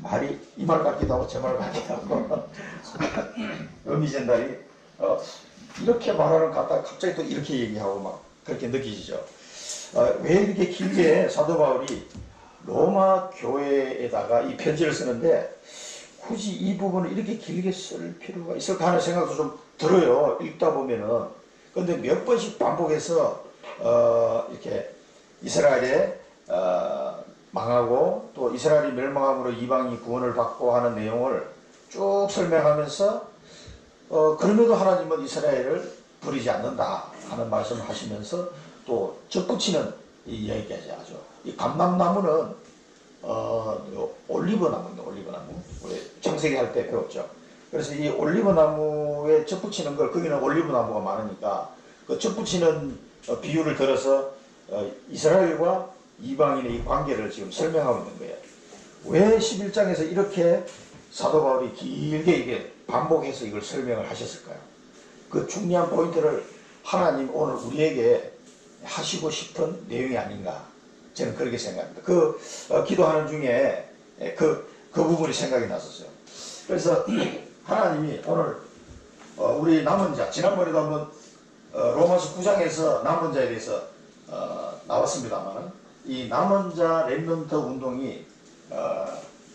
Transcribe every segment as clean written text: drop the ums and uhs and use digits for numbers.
말이 이 말 같기도 하고 저 말 같기도 하고 어미젠달이 이렇게 말하는 것 같다가 갑자기 또 이렇게 얘기하고 막 그렇게 느끼시죠. 왜 이렇게 길게 사도 바울이 로마 교회에다가 이 편지를 쓰는데 굳이 이 부분을 이렇게 길게 쓸 필요가 있을까 하는 생각도 좀 들어요. 읽다 보면은. 근데 몇 번씩 반복해서 이렇게 이스라엘에 망하고 또 이스라엘이 멸망함으로 이방이 구원을 받고 하는 내용을 쭉 설명하면서 그럼에도 하나님은 이스라엘을 버리지 않는다 하는 말씀을 하시면서 또 접붙이는 이 이야기까지 하죠. 이 감람나무는 올리브나무입니다. 올리브나무. 우리 청세기 할 때 배웠죠. 그래서 이 올리브나무에 접붙이는 걸, 거기는 올리브나무가 많으니까 그 접붙이는 비유를 들어서 이스라엘과 이방인의 이 관계를 지금 설명하고 있는 거예요. 왜 11장에서 이렇게 사도 바울이 길게 이게 반복해서 이걸 설명을 하셨을까요? 그 중요한 포인트를 하나님 오늘 우리에게 하시고 싶은 내용이 아닌가, 저는 그렇게 생각합니다. 기도하는 중에 그 부분이 생각이 났었어요. 그래서 하나님이 오늘 우리 남은 자, 지난번에도 한번 로마서 9장에서 남은 자에 대해서 나왔습니다만 이 남은 자 렘넌트 운동이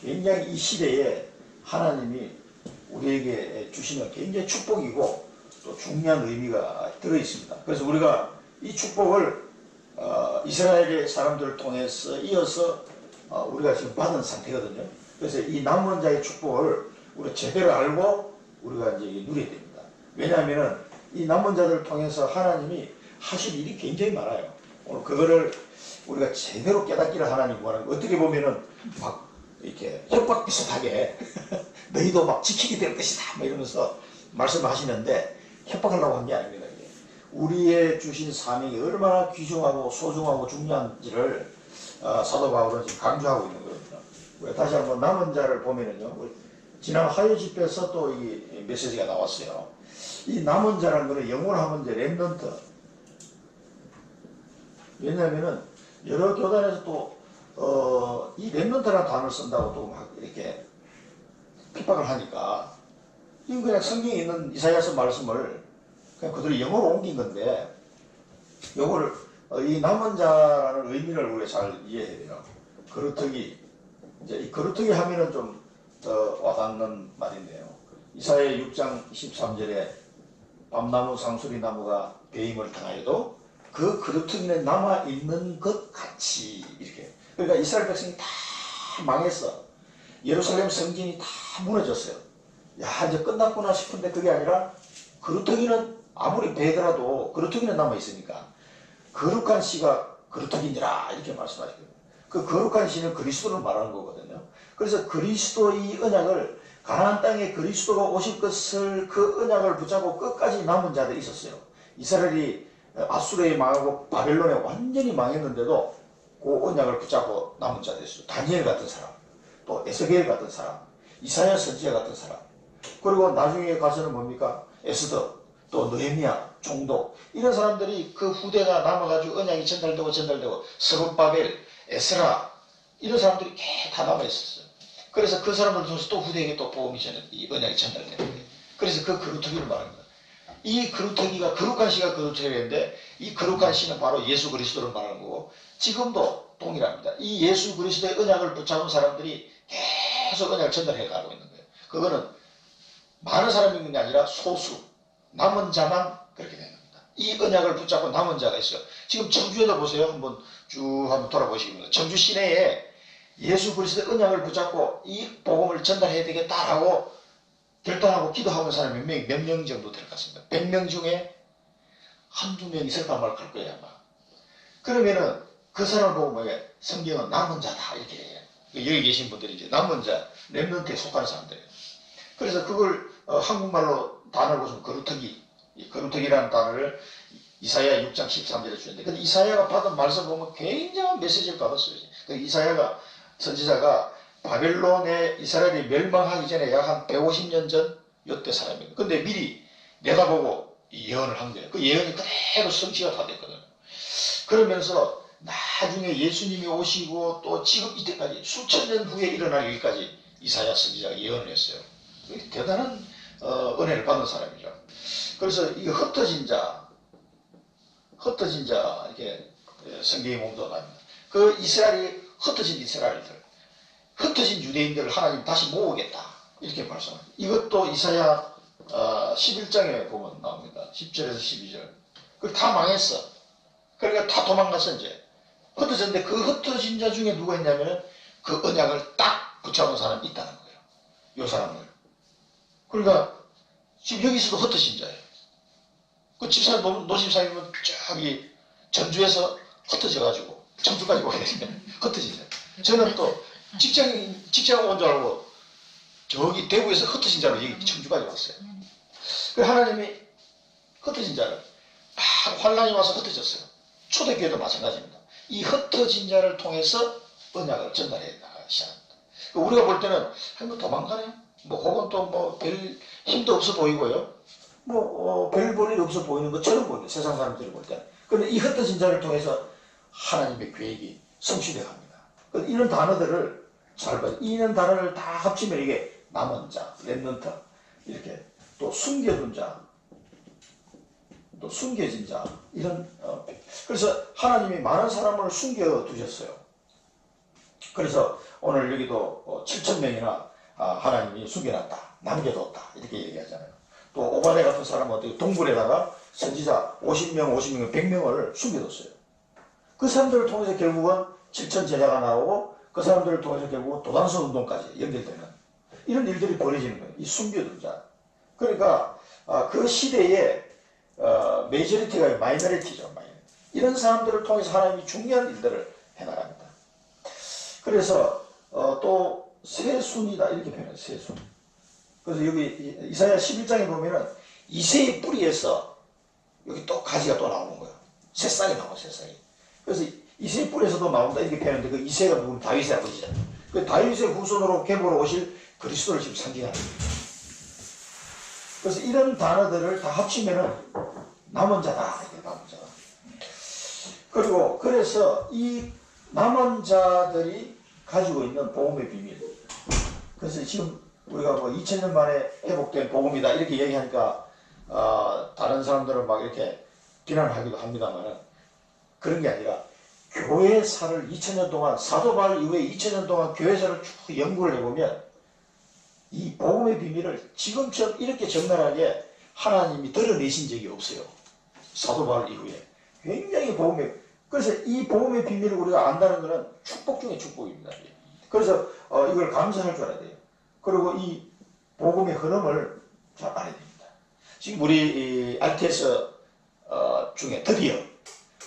굉장히 이 시대에 하나님이 우리에게 주시는 굉장히 축복이고 또 중요한 의미가 들어있습니다. 그래서 우리가 이 축복을 이스라엘의 사람들을 통해서 이어서 우리가 지금 받은 상태거든요. 그래서 이 남은 자의 축복을 우리가 제대로 알고 우리가 이제 누려야 됩니다. 왜냐하면 이 남은 자들을 통해서 하나님이 하실 일이 굉장히 많아요. 오늘 그거를 우리가 제대로 깨닫기를 하나님 원하는 거. 어떻게 보면은 막 이렇게 협박 비슷하게 너희도 막 지키게 될 것이다 뭐 이러면서 말씀하시는데 협박하려고 한 게 아닙니다. 우리의 주신 사명이 얼마나 귀중하고 소중하고 중요한지를 사도 바울은 지금 강조하고 있는 거거든요. 다시 한번 남은 자를 보면은요, 지난 화요 집회에서 또 이 메시지가 나왔어요. 이 남은 자라는 거는 영어로 하면 이제 렘넌트. 왜냐하면은 여러 교단에서 또 이 렘넌트라는 단어를 쓴다고 또 막 이렇게 핍박을 하니까 이건 그냥 성경에 있는 이사야서 말씀을 그냥 그들이 영어로 옮긴 건데, 요거를 이 남은 자라는 의미를 우리가 잘 이해해야 돼요. 거루터기. 이제 이 거루터기 하면은 좀 더 와닿는 말인데요. 이사야 6장 13절에 밤나무 상수리나무가 배임을 당하여도 그 거루터기는 남아있는 것 같이, 이렇게. 그러니까 이스라엘 백성이 다 망했어. 예루살렘 성전이 다 무너졌어요. 야, 이제 끝났구나 싶은데 그게 아니라 거루터기는 아무리 배더라도 거루터기는 남아있으니까 거룩한 씨가 거루터기니라 이렇게 말씀하시거든요. 그 거룩한 씨는 그리스도를 말하는 거거든요. 그래서 그리스도의 언약을, 가나안 땅에 그리스도가 오실 것을, 그 언약을 붙잡고 끝까지 남은 자들이 있었어요. 이스라엘이 아수르에 망하고 바벨론에 완전히 망했는데도 그 언약을 붙잡고 남은 자들이 있어요. 다니엘 같은 사람, 또 에스겔 같은 사람, 이사야 선지자 같은 사람, 그리고 나중에 가서는 뭡니까? 에스더, 또 느헤미야, 총독, 이런 사람들이 그 후대가 남아가지고 언약이 전달되고 스룹바벨, 에스라, 이런 사람들이 다 남아있었어요. 그래서 그 사람들 통해서 또 후대에게 또 복음이 이 언약이 전달되는 거예요. 그래서 그 거루터기를 말합니다. 이 거루터기가, 거룩한 씨가 거루터기인데 이 거룩한 씨는 바로 예수 그리스도를 말하는 거고, 지금도 동일합니다. 이 예수 그리스도의 언약을 붙잡은 사람들이 계속 언약을 전달해 가고 있는 거예요. 그거는 많은 사람이 있는 게 아니라 소수, 남은 자만 그렇게 되는 겁니다. 이 언약을 붙잡고 남은 자가 있어요. 지금 청주에도 보세요. 한번 돌아보시면 청주 시내에 예수 그리스도의 언약을 붙잡고 이 복음을 전달해야 되겠다라고 결단하고 기도하는 사람이 몇 명 정도 될 것 같습니다. 100명 중에 한두 명 있을까 말까 할 거예요, 아마. 그러면은 그 사람을 보고 뭐예요? 성경은 남은 자다 이렇게 해요. 여기 계신 분들이 이제 남은 자, 렘넌트에 속하는 사람들이에요. 그래서 그걸 한국말로 단어를 보시면 거루터기, 이 거루터기라는 단어를 이사야 6장 13절에 주는데, 근데 이사야가 받은 말씀 보면 굉장한 메시지를 받았어요. 그 이사야가, 선지자가 바벨론에 이스라엘이 멸망하기 전에 약 한 150년 전 요때 사람이에요. 근데 미리 내다보고 예언을 한 거예요. 그 예언이 그대로 성취가 다 됐거든요. 그러면서 나중에 예수님이 오시고 또 지금 이때까지 수천 년 후에 일어날 일까지 이사야 선지자가 예언을 했어요. 대단한 은혜를 받은 사람이죠. 그래서 이 흩어진 자 이렇게 성경에 몸도 나옵니다. 그 이스라엘이 흩어진 이스라엘들, 흩어진 유대인들을 하나님 다시 모으겠다 이렇게 말씀합니다. 이것도 이사야 11장에 보면 나옵니다. 10절에서 12절. 그 다 망했어. 그러니까 다 도망갔어 이제. 흩어졌는데 그 흩어진 자 중에 누가 있냐면 그 언약을 딱 붙잡은 사람이 있다는 거예요. 요 사람들. 그러니까 지금 여기서도 흩어진 자예요. 그 집사님, 노집사님은 저기 전주에서 흩어져가지고 청주까지 오게 되면 흩어진 자. 저는 또 직장 온 줄 알고 저기 대구에서 흩어진 자로 여기 청주까지 왔어요. 그 하나님이 흩어진 자를 막 환란이 와서 흩어졌어요. 초대교회도 마찬가지입니다. 이 흩어진 자를 통해서 언약을 전달해 나가기 시작합니다. 우리가 볼 때는 뭐 도망가네, 뭐 혹은 또 뭐 별 힘도 없어 보이고요, 뭐 별 볼 일 없어 보이는 것처럼 보여요. 세상 사람들이 볼 때는. 그런데 이 흩어진 자를 통해서 하나님의 계획이 성취되어 갑니다. 이런 단어들을 잘 봐요. 이런 단어를 다 합치면 이게 남은 자, 렘넌트, 이렇게 또 숨겨둔 자, 또 숨겨진 자, 이런 그래서 하나님이 많은 사람을 숨겨두셨어요. 그래서 오늘 여기도 7,000명이나 하나님이 숨겨놨다, 남겨뒀다 이렇게 얘기하잖아요. 또 오바데 같은 사람은 어떻게 동굴에다가 선지자 50명, 100명을 숨겨뒀어요. 그 사람들을 통해서 결국은 7천 제자가 나오고 그 사람들을 통해서 결국은 도단서 운동까지 연결되는 이런 일들이 벌어지는 거예요. 이 숨겨둔 자. 그러니까 그 시대에 메이저리티가 마이너리티죠. 이런 사람들을 통해서 하나님이 중요한 일들을 해나갑니다. 그래서 또 새순이다 이렇게 표현해요. 새순. 그래서 여기 이사야 11장에 보면은 이새의 뿌리에서 여기 또 가지가 또 나오는 거예요. 새싹이 나와요. 새싹이. 그래서 이새의 뿌리에서도 나온다 이렇게 표현하는데 그 이새가 누구는 다윗의 아버지잖아요. 그 다윗의 후손으로 계보로 오실 그리스도를 지금 상징하는 거예요. 그래서 이런 단어들을 다 합치면은 남은 자다. 이렇게 남은 자다. 그리고 그래서 이 남은 자들이 가지고 있는 복음의 비밀. 그래서 지금 우리가 뭐 2000년 만에 회복된 복음이다 이렇게 얘기하니까 다른 사람들은 막 이렇게 비난하기도 합니다만은 그런 게 아니라 교회사를 2000년 동안 사도 바울 이후에 2000년 동안 교회사를 쭉 연구를 해보면 이 복음의 비밀을 지금처럼 이렇게 적나라하게 하나님이 드러내신 적이 없어요. 사도 바울 이후에 굉장히 그래서 이 복음의 비밀을 우리가 안다는 것은 축복 중에 축복입니다. 그래서 이걸 감사할 줄 알아야 돼요. 그리고 이 복음의 흐름을 잘 알아야 됩니다. 지금 우리 RTS 중에 드디어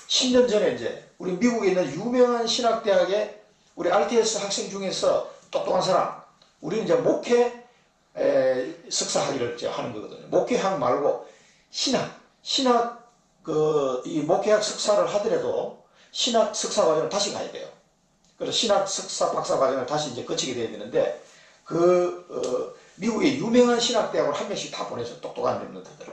10년 전에 이제 우리 미국에 있는 유명한 신학대학에 우리 RTS 학생 중에서 똑똑한 사람, 우리는 이제 목회 석사 학위를 이제 하는 거거든요. 목회학 말고 신학 이 목회학 석사를 하더라도 신학 석사 과정을 다시 가야 돼요. 그래서 신학 석사 박사 과정을 다시 이제 거치게 돼야 되는데 미국의 유명한 신학대학을 한 명씩 다 보내서 똑똑한 랩런트들을.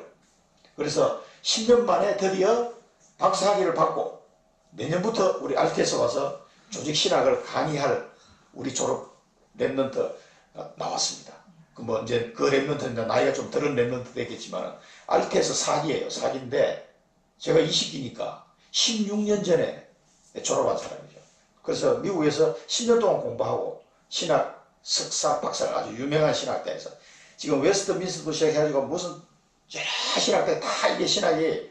그래서 10년 만에 드디어 박사학위를 받고 내년부터 우리 RTS 와서 조직 신학을 강의할 우리 졸업 랩런트 나왔습니다. 뭐 이제 그 랩런트는 나이가 좀 들은 랩런트 되겠지만 RTS 4기예요. 4기인데 제가 20기니까 16년 전에 졸업한 사람이죠. 그래서 미국에서 10년 동안 공부하고 신학 석사 박사를 아주 유명한 신학대에서 지금 웨스트민스터 시작해가지고 무슨 여러 신학대 다 이게 신학이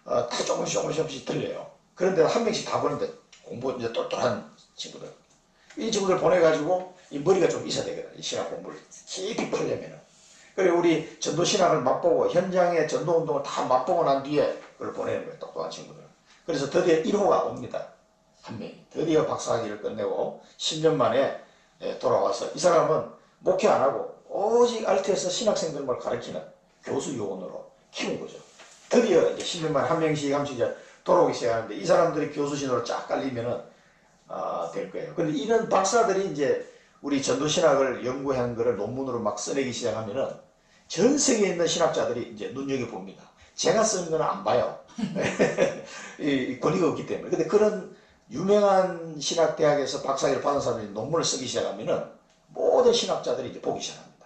다 조금씩 들려요. 그런데 한 명씩 다 보는데 공부 이제 똘똘한 친구들. 이 친구들 보내가지고 이 머리가 좀 있어야 되거든. 이 신학 공부를 깊이 풀려면은. 그리고 우리 전도 신학을 맛보고 현장의 전도 운동을 다 맛보고 난 뒤에 그걸 보내는 거예요. 똑똑한 친구들. 그래서 드디어 1호가 옵니다. 한 명이. 드디어 박사학위를 끝내고 10년 만에 돌아와서 이 사람은 목회 안 하고 오직 RTS 신학생들만 가르치는 교수 요원으로 키운 거죠. 드디어 이제 10년 만에 한 명씩 이제 돌아오기 시작하는데 이 사람들이 교수신으로 쫙 깔리면은 될 거예요. 근데 이런 박사들이 이제 우리 전도신학을 연구한 거를 논문으로 막 써내기 시작하면은 전 세계에 있는 신학자들이 이제 눈여겨봅니다. 제가 쓰는 거는 안 봐요. 이 권위가 없기 때문에. 근데 그런 유명한 신학대학에서 박사학위를 받은 사람들이 논문을 쓰기 시작하면은 모든 신학자들이 이제 보기 시작합니다.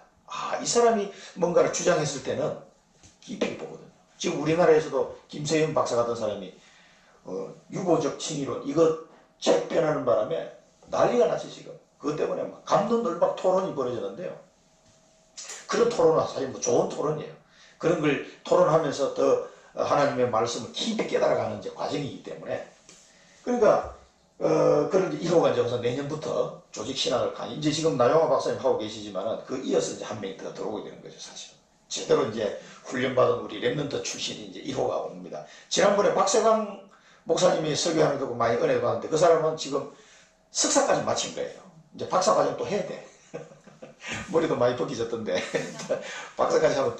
이 사람이 뭔가를 주장했을 때는 깊이 보거든요. 지금 우리나라에서도 김세윤 박사 같은 사람이 유보적 칭의론 이거 책 빼내는 바람에 난리가 났지 지금. 그것 때문에 막 감론을박 토론이 벌어졌는데요. 그런 토론은 사실 뭐 좋은 토론이에요. 그런 걸 토론하면서 더 하나님의 말씀을 깊이 깨달아가는 이제 과정이기 때문에 그러니까 그런 이제 1호가 이제 우선 내년부터 조직 신학을 이제 지금 나영화 박사님 하고 계시지만은 그 이어서 이제 한 명이 더 들어오게 되는 거죠 사실은. 제대로 이제 훈련받은 우리 랩런트 출신이 이제 1호가 옵니다. 지난번에 박세강 목사님이 설교하는 거 보고 많이 은혜 받았는데 그 사람은 지금 석사까지 마친 거예요. 이제 박사 과정 또 해야 돼. 머리도 많이 벗기졌던데 박사까지 하면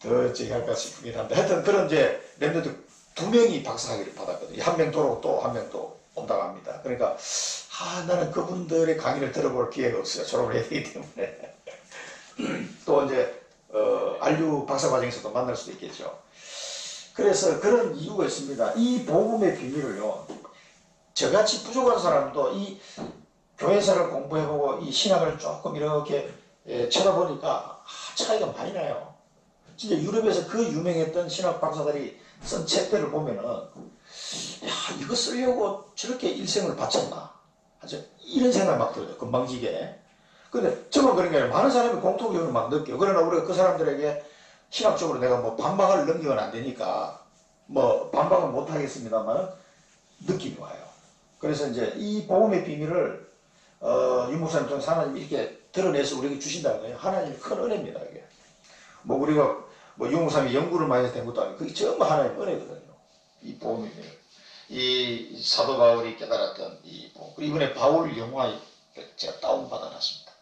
더 저기 할까 싶긴 한데 하여튼 그런 이제 랩런트 2명이 박사학위를 받았거든요. 한 명 돌아오고 또 한 명 또 온다고 합니다. 그러니까 나는 그분들의 강의를 들어볼 기회가 없어요. 졸업을 해야 되기 때문에 또 이제 안류 박사 과정에서도 만날 수도 있겠죠. 그래서 그런 이유가 있습니다. 이 복음의 비밀을요. 저같이 부족한 사람도 이 교회사를 공부해보고 이 신학을 조금 이렇게 쳐다보니까 차이가 많이 나요. 진짜 유럽에서 그 유명했던 신학 박사들이 쓴 책들을 보면은 이거 쓰려고 저렇게 일생을 바쳤나 하죠. 이런 생각 막 들어요. 금방지게. 근데 저만 그런 게 아니라 많은 사람이 공통적으로 막 느껴요. 그러나 우리가 그 사람들에게 신학적으로 내가 뭐 반박을 넘기면 안 되니까 뭐 반박은 못 하겠습니다만 느낌이 와요. 그래서 이제 이 복음의 비밀을 윤 목사님 통해서 하나님이 이렇게 드러내서 우리에게 주신다는 거예요. 하나님의 큰 은혜입니다. 이게. 뭐 우리가 뭐 윤 목사님이 연구를 많이 해서 된 것도 아니고 그게 전부 하나님의 은혜거든요. 이 복음의 비밀. 이 사도 바울이 깨달았던 이 복음. 그리고 이번에 바울 영화 제가 다운받아 놨습니다.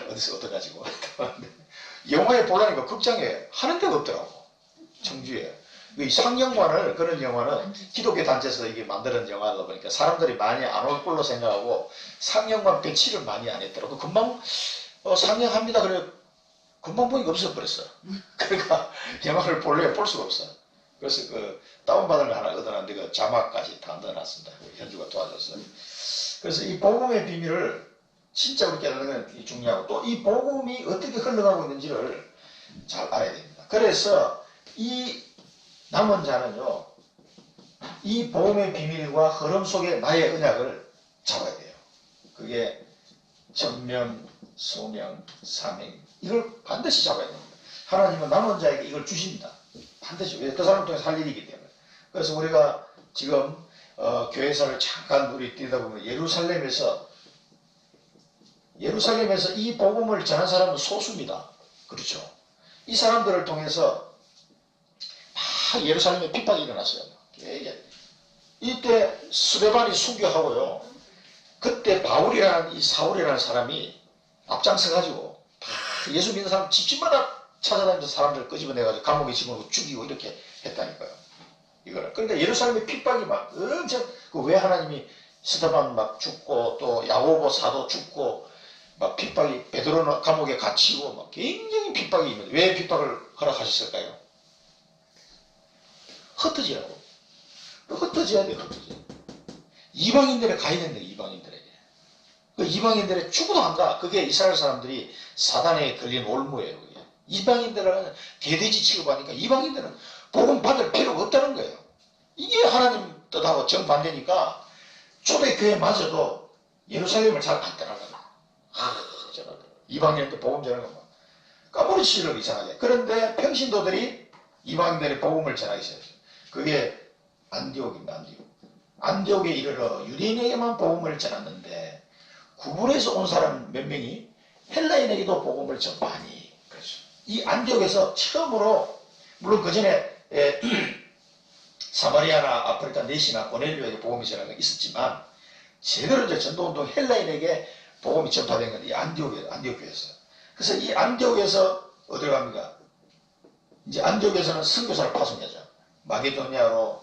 어디서 얻어가지고 영화에 보려니까 극장에 하는 데가 없더라고. 청주에. 이 상영관을 그런 영화는 기독교 단체에서 이게 만드는 영화다 보니까 사람들이 많이 안 올 걸로 생각하고 상영관 배치를 많이 안 했더라고. 금방 상영합니다. 그래 금방 보니까 없어버렸어. 그러니까 영화를 볼래 볼 수가 없어. 그래서 그 다운받은 거 하나 얻어놨는데 그 자막까지 다 넣어놨습니다. 현주가 도와줬어요. 그래서 이 복음의 비밀을 진짜 우리 깨닫는 게 중요하고 또 이 복음이 어떻게 흘러가고 있는지를 잘 알아야 됩니다. 그래서 이 남은 자는요, 이 복음의 비밀과 흐름 속에 나의 언약을 잡아야 돼요. 그게 전명, 소명, 사명 이걸 반드시 잡아야 됩니다. 하나님은 남은 자에게 이걸 주십니다. 반드시. 그 사람 통해서 할 일이기 때문에. 그래서 우리가 지금 교회사를 잠깐 우리 뛰다 보면 예루살렘에서 이 복음을 전한 사람은 소수입니다. 그렇죠. 이 사람들을 통해서 막 예루살렘에 핍박이 일어났어요. 이때 스데반이 순교하고요. 그때 바울이라는 이 사울이라는 사람이 앞장서가지고 다 예수 믿는 사람 집집마다 찾아다니면서 사람들 끄집어내가지고 감옥에 집어넣고 죽이고 이렇게 했다니까요. 이거를. 그러니까 예루살렘의 핍박이 막 엄청 왜 하나님이 스데반 막 죽고 또 야고보 사도 죽고 막 핍박이 베드로 감옥에 갇히고 막 굉장히 핍박이 있는데 왜 핍박을 허락하셨을까요? 흩어지라고. 흩어져야 돼, 흩어져. 이방인들에 가야 된다, 이방인들에게. 그 이방인들에 죽어도 한다. 그게 이스라엘 사람들이 사단에 걸린 올무예요, 그게. 이방인들은 개돼지 취급하니까 이방인들은 복음 받을 필요가 없다는 거예요. 이게 하나님 뜻하고 정반대니까 초대교회마저도 예루살렘을 잘 안 떠나가요. 이방인한테 복음 전하는 거 까무리치려고 이상하게. 그런데 평신도들이 이방인들의 복음을 전하기 시작했어요. 그게 안디옥입니다. 안디옥에 이르러 유대인에게만 복음을 전했는데 구불에서 온 사람 몇 명이 헬라인에게도 복음을 전하니. 그렇죠. 이 안디옥에서 처음으로 물론 그 전에 사마리아나 아프리카 네시나 고넬료에게 복음이 전한 건 있었지만 제대로 이제 전도운동 헬라인에게 복음이 전파된 건 이 안디옥 교회에서. 그래서 이 안디옥에서 어디로 갑니까? 이제 안디옥에서는 선교사를 파송하죠. 마게도니아로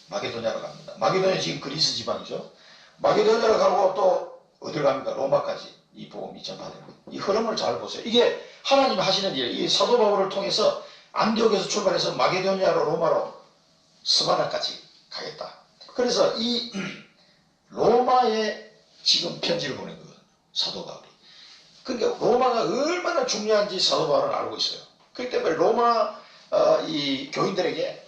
갑니다. 마게도니아 지금 그리스 지방이죠. 마게도니아로 가고 또 어디로 갑니까? 로마까지 이 복음이 전파됩니다. 이 흐름을 잘 보세요. 이게 하나님이 하시는 일. 이 사도 바울을 통해서 안디옥에서 출발해서 마게도니아로 로마로 스바다까지 가겠다. 그래서 이 로마에 지금 편지를 보낸 거예요. 사도 바울이. 그러니까 로마가 얼마나 중요한지 사도 바울은 알고 있어요. 그렇기 때문에 로마 이 교인들에게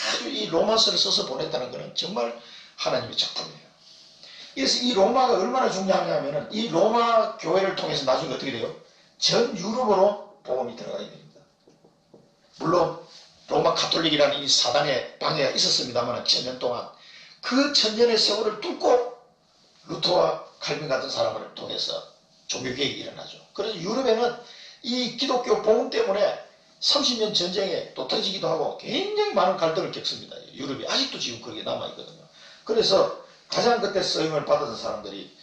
아주 이 로마서를 써서 보냈다는 것은 정말 하나님의 작품이에요. 그래서 이 로마가 얼마나 중요하냐면은 이 로마 교회를 통해서 나중에 어떻게 돼요? 전 유럽으로 복음이 들어가게 됩니다. 물론 로마 가톨릭이라는 이 사단의 방해가 있었습니다만 천년 동안 그 천년의 세월을 뚫고 루터와 칼빈 같은 사람을 통해서 종교개혁이 일어나죠. 그래서 유럽에는 이 기독교 복음 때문에 30년 전쟁에 또 터지기도 하고 굉장히 많은 갈등을 겪습니다. 유럽이 아직도 지금 그렇게 남아있거든요. 그래서 가장 그때 쓰임을 받았던 사람들이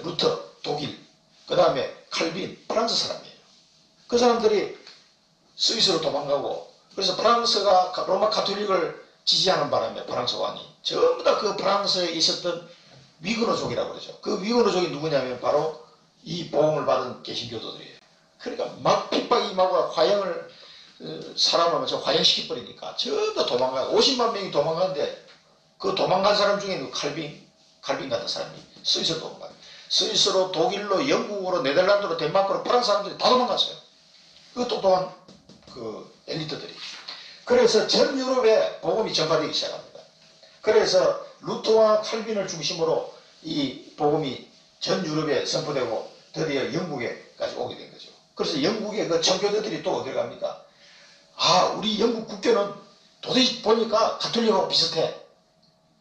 루터, 독일, 그 다음에 칼빈, 프랑스 사람이에요. 그 사람들이 스위스로 도망가고 그래서 프랑스가 로마 가톨릭을 지지하는 바람에 프랑스 왕이 전부 다 그 프랑스에 있었던 위그노족이라고 그러죠. 그 위그노족이 누구냐면 바로 이 복음을 받은 개신교도들이에요. 그러니까 막 핍박이 임하고 화형을 사람을 화형시켜버리니까 전부 다 도망가고 50만 명이 도망가는데 그 도망간 사람 중에 그 칼빈 같은 사람이 스위스로 도망가요. 스위스로 독일로 영국으로 네덜란드로 덴마크로 프랑스 사람들이 다 도망갔어요. 그 똑똑한 그 엘리트들이. 그래서 전 유럽에 복음이 전파되기 시작합니다. 그래서 루터와 칼빈을 중심으로 이 복음이 전 유럽에 선포되고 드디어 영국에까지 오게 된 거죠. 그래서 영국의 그 청교도들이 또 어디 갑니까? 아, 우리 영국 국교는 도대체 보니까 가톨릭하고 비슷해.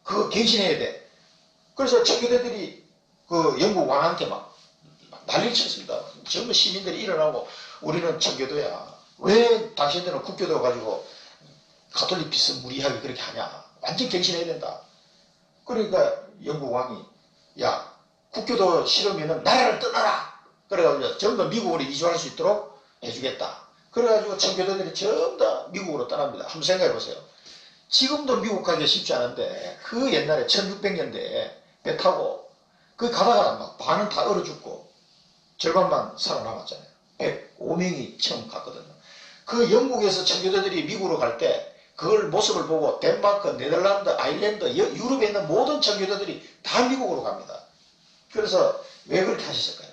그거 갱신해야 돼. 그래서 청교도들이 그 영국 왕한테 막 난리를 쳤습니다. 전부 시민들이 일어나고 우리는 청교도야. 왜 당신들은 국교도 가지고 가톨릭 비슷 무리하게 그렇게 하냐. 완전 갱신해야 된다. 그러니까 영국 왕이 야 국교도 싫으면 나라를 떠나라. 그래가지고 전부 다 미국으로 이주할 수 있도록 해주겠다. 그래가지고 청교도들이 전부 다 미국으로 떠납니다. 한번 생각해 보세요. 지금도 미국 가기가 쉽지 않은데 그 옛날에 1600년대에 배 타고 그 가다가 막 반은 다 얼어 죽고 절반만 살아남았잖아요. 105명이 처음 갔거든요. 그 영국에서 청교도들이 미국으로 갈 때 그걸 모습을 보고 덴마크, 네덜란드, 아일랜드, 유럽에 있는 모든 청교도들이 다 미국으로 갑니다. 그래서 왜 그렇게 하셨을까요?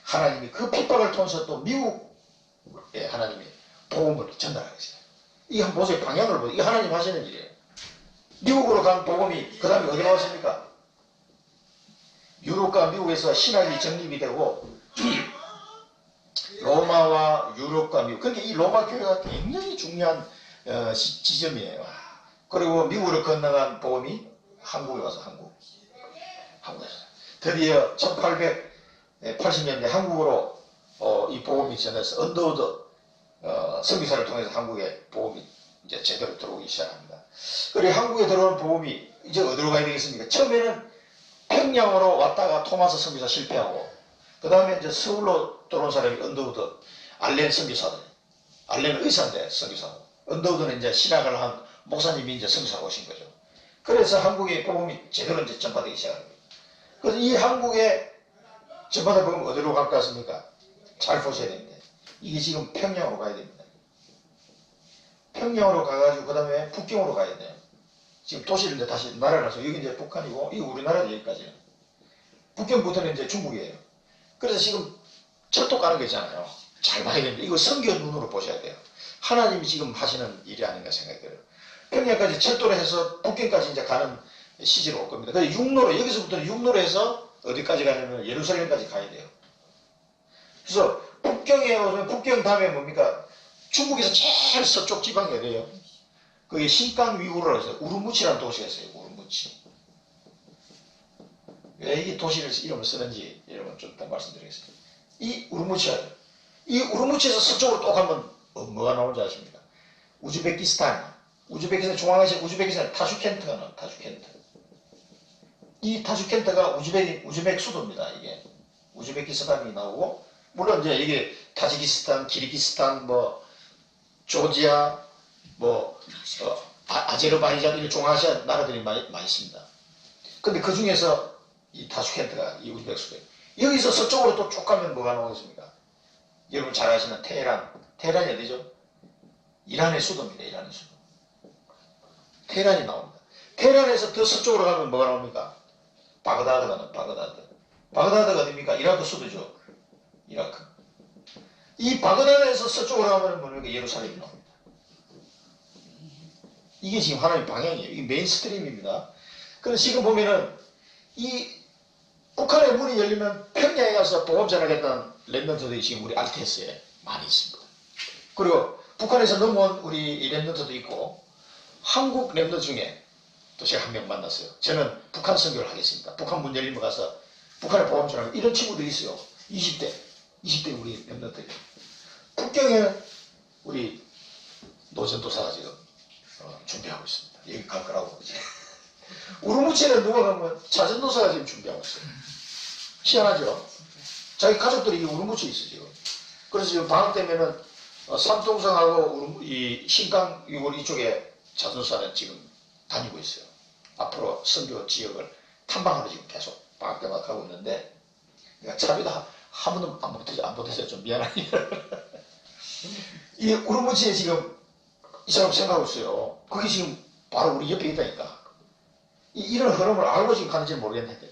하나님이 그 핍박을 통해서 또 미국에 하나님이 복음을 전달하겠어요. 이 한번 보세요. 방향을 보세요. 이게 하나님 하시는 일이에요. 미국으로 간 복음이 그 다음에 어디 나왔습니까? 유럽과 미국에서 신학이 정립이 되고 로마와 유럽과 미국. 그러니까 이 로마 교회가 굉장히 중요한 지점이에요. 그리고 미국으로 건너간 복음이 한국에 와서 한국에서 드디어 1880년대 한국으로 이 복음이 전해서 언더우드 선교사를 통해서 한국에 복음이 이제 제대로 들어오기 시작합니다. 그리고 한국에 들어온 복음이 이제 어디로 가야 되겠습니까? 처음에는 평양으로 왔다가 토마스 선교사 실패하고 그 다음에 이제 서울로 들어온 사람이 언더우드 알렌 선교사들. 알렌은 의사인데 선교사고 언더우드는 이제 신학을 한 목사님이 이제 선교사로 오신 거죠. 그래서 한국의 복음이 제대로 이제 전파되기 시작합니다. 그래서 이 한국에 전파된 복음 어디로 갈 것 같습니까? 잘 보셔야 됩니다. 이게 지금 평양으로 가야 됩니다. 평양으로 가가지고 그 다음에 북경으로 가야 돼요. 지금 도시를 이제 다시 나라라서 여기 이제 북한이고 이 우리나라 여기까지는 북경부터는 이제 중국이에요. 그래서 지금 철도 가는 거 있잖아요. 잘 봐야 됩니다. 이거 성경 눈으로 보셔야 돼요. 하나님이 지금 하시는 일이 아닌가 생각이 들어요. 평양까지 철도로 해서 북경까지 이제 가는 시기로 올 겁니다. 그래서 육로로 여기서부터는 육로로 해서 어디까지 가냐면 예루살렘까지 가야 돼요. 그래서 북경에 오면 북경 다음에 뭡니까? 중국에서 제일 서쪽 지방이 어디예요? 그게 신강 위구르라고 해서 우르무치라는 도시가 있어요. 우르무치. 왜 이 도시를 이름을 쓰는지 여러분 좀 더 말씀드리겠습니다. 이 우르무치에서 서쪽으로 또 가면 뭐가 나오는지 아십니까? 우즈베키스탄 중앙아시아 우즈베키스탄 타슈켄트가 나와요. 타슈켄트. 이 타슈켄트가 우즈벡 수도입니다. 이게 우즈베키스탄이 나오고 물론 이제 이게 타지키스탄, 키르기스탄, 뭐 조지아, 뭐 아제르바이잔 이런 중앙아시아 나라들이 많이 있습니다. 근데 그 중에서 이 타슈켄트가 이 우즈벡 수도. 여기서 서쪽으로 또 쭉 가면 뭐가 나오겠습니까? 여러분 잘 아시는 테헤란이 어디죠? 이란의 수도입니다. 이란의 수도. 테헤란이 나옵니다. 테헤란에서 더 서쪽으로 가면 뭐가 나옵니까? 바그다드가 나와요. 바그다드. 바그다드가 어딥니까? 이라크 수도죠. 이라크. 이 바그다드에서 서쪽으로 가면 뭐냐면 예루살렘이 나옵니다. 이게 지금 하나님의 방향이에요. 이게 메인스트림입니다. 그래서 지금 보면은 이 북한의 문이 열리면 평양에 가서 복음 전하겠다는 랩런트들이 지금 우리 RTS에 많이 있습니다. 그리고 북한에서 넘어온 우리 랩런트도 있고 한국 랩런트 중에 또 제가 한 명 만났어요. 저는 북한 선교를 하겠습니다. 북한 문 열리면 가서 북한에 복음 전하는 이런 친구들이 있어요. 20대 우리 랩런트들이. 북경에 우리 노전도사가 지금 준비하고 있습니다. 여기 갈 거라고. 우르무치에는 누가 가면 자전도사가 지금 준비하고 있어요. 희한하죠? 자기 가족들이 우르무치에 있어 지금. 그래서 지금 방학 되면은 삼통성하고 이 신강 이쪽에 자전도사는 지금 다니고 있어요. 앞으로 선교 지역을 탐방하러 지금 계속 방학 때마다 가고 있는데 차비도 한 번도 안 보태서 좀 미안하네요. 이 우르무치에 지금 이 사람 생각하고 있어요. 그게 지금 바로 우리 옆에 있다니까. 이런 흐름을 알고 지금 가는지 모르겠는데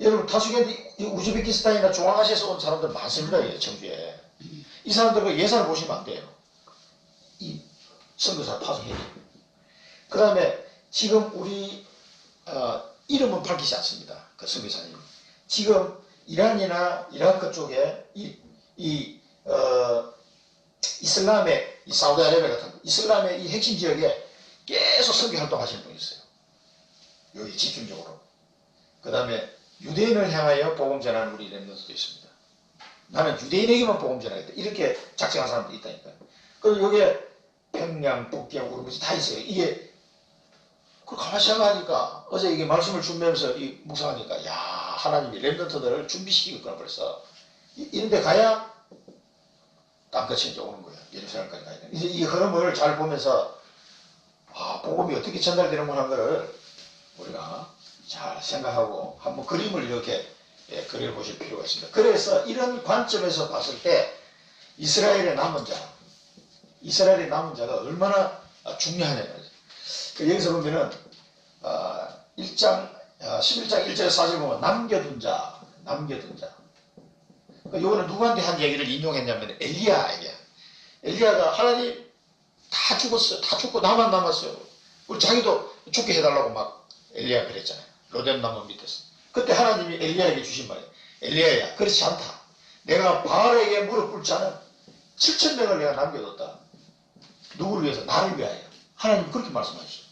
여러분 다수겐 우즈베키스탄이나 중앙아시아에서 온 사람들 많습니다. 청주에. 이 사람들 예산을 보시면 안 돼요. 이 선교사를 파송해야 돼요. 그 다음에 지금 우리 이름은 밝히지 않습니다. 그 선교사님. 지금 이란이나 이라크 쪽에 이슬람의 이 사우디아라비아 같은 이슬람의 이 핵심 지역에 계속 선교 활동하시는 분이 있어요. 여기 집중적으로. 그 다음에 유대인을 향하여 복음 전하는 우리 렘넌트도 있습니다. 나는 유대인에게만 복음 전하겠다. 이렇게 작정한 사람도 있다니까요. 그리고 여기에 평양, 북경, 우르무치 다 있어요. 이게 그걸 가만히 생각하니까 어제 이게 말씀을 준비하면서 묵상하니까 야 하나님이 렘넌트들을 준비시키고 있구나. 벌써 이런 데 가야 땅끝이 이제 오는 거예요. 예루살렘까지 가야 돼. 이제 이 흐름을 잘 보면서 복음이 어떻게 전달되는구나 하는 거를 우리가 잘 생각하고 한번 그림을 이렇게 그려보실 필요가 있습니다. 그래서 이런 관점에서 봤을 때 이스라엘의 남은 자가 얼마나 중요하냐 말이죠. 여기서 보면은 11장 1절에 4절 보면 남겨둔 자. 요거는 누구한테 한 얘기를 인용했냐면 엘리야가 하나님 다 죽었어요. 다 죽고 나만 남았어요. 우리 자기도 죽게 해달라고 막 엘리야 그랬잖아요. 로뎀나무 밑에서. 그때 하나님이 엘리야에게 주신 말이에요. 엘리야야 그렇지 않다. 내가 바알에게 무릎 꿇지 않은 7,000명을 내가 남겨뒀다. 누구를 위해서? 나를 위하여. 하나님 그렇게 말씀하셨어요.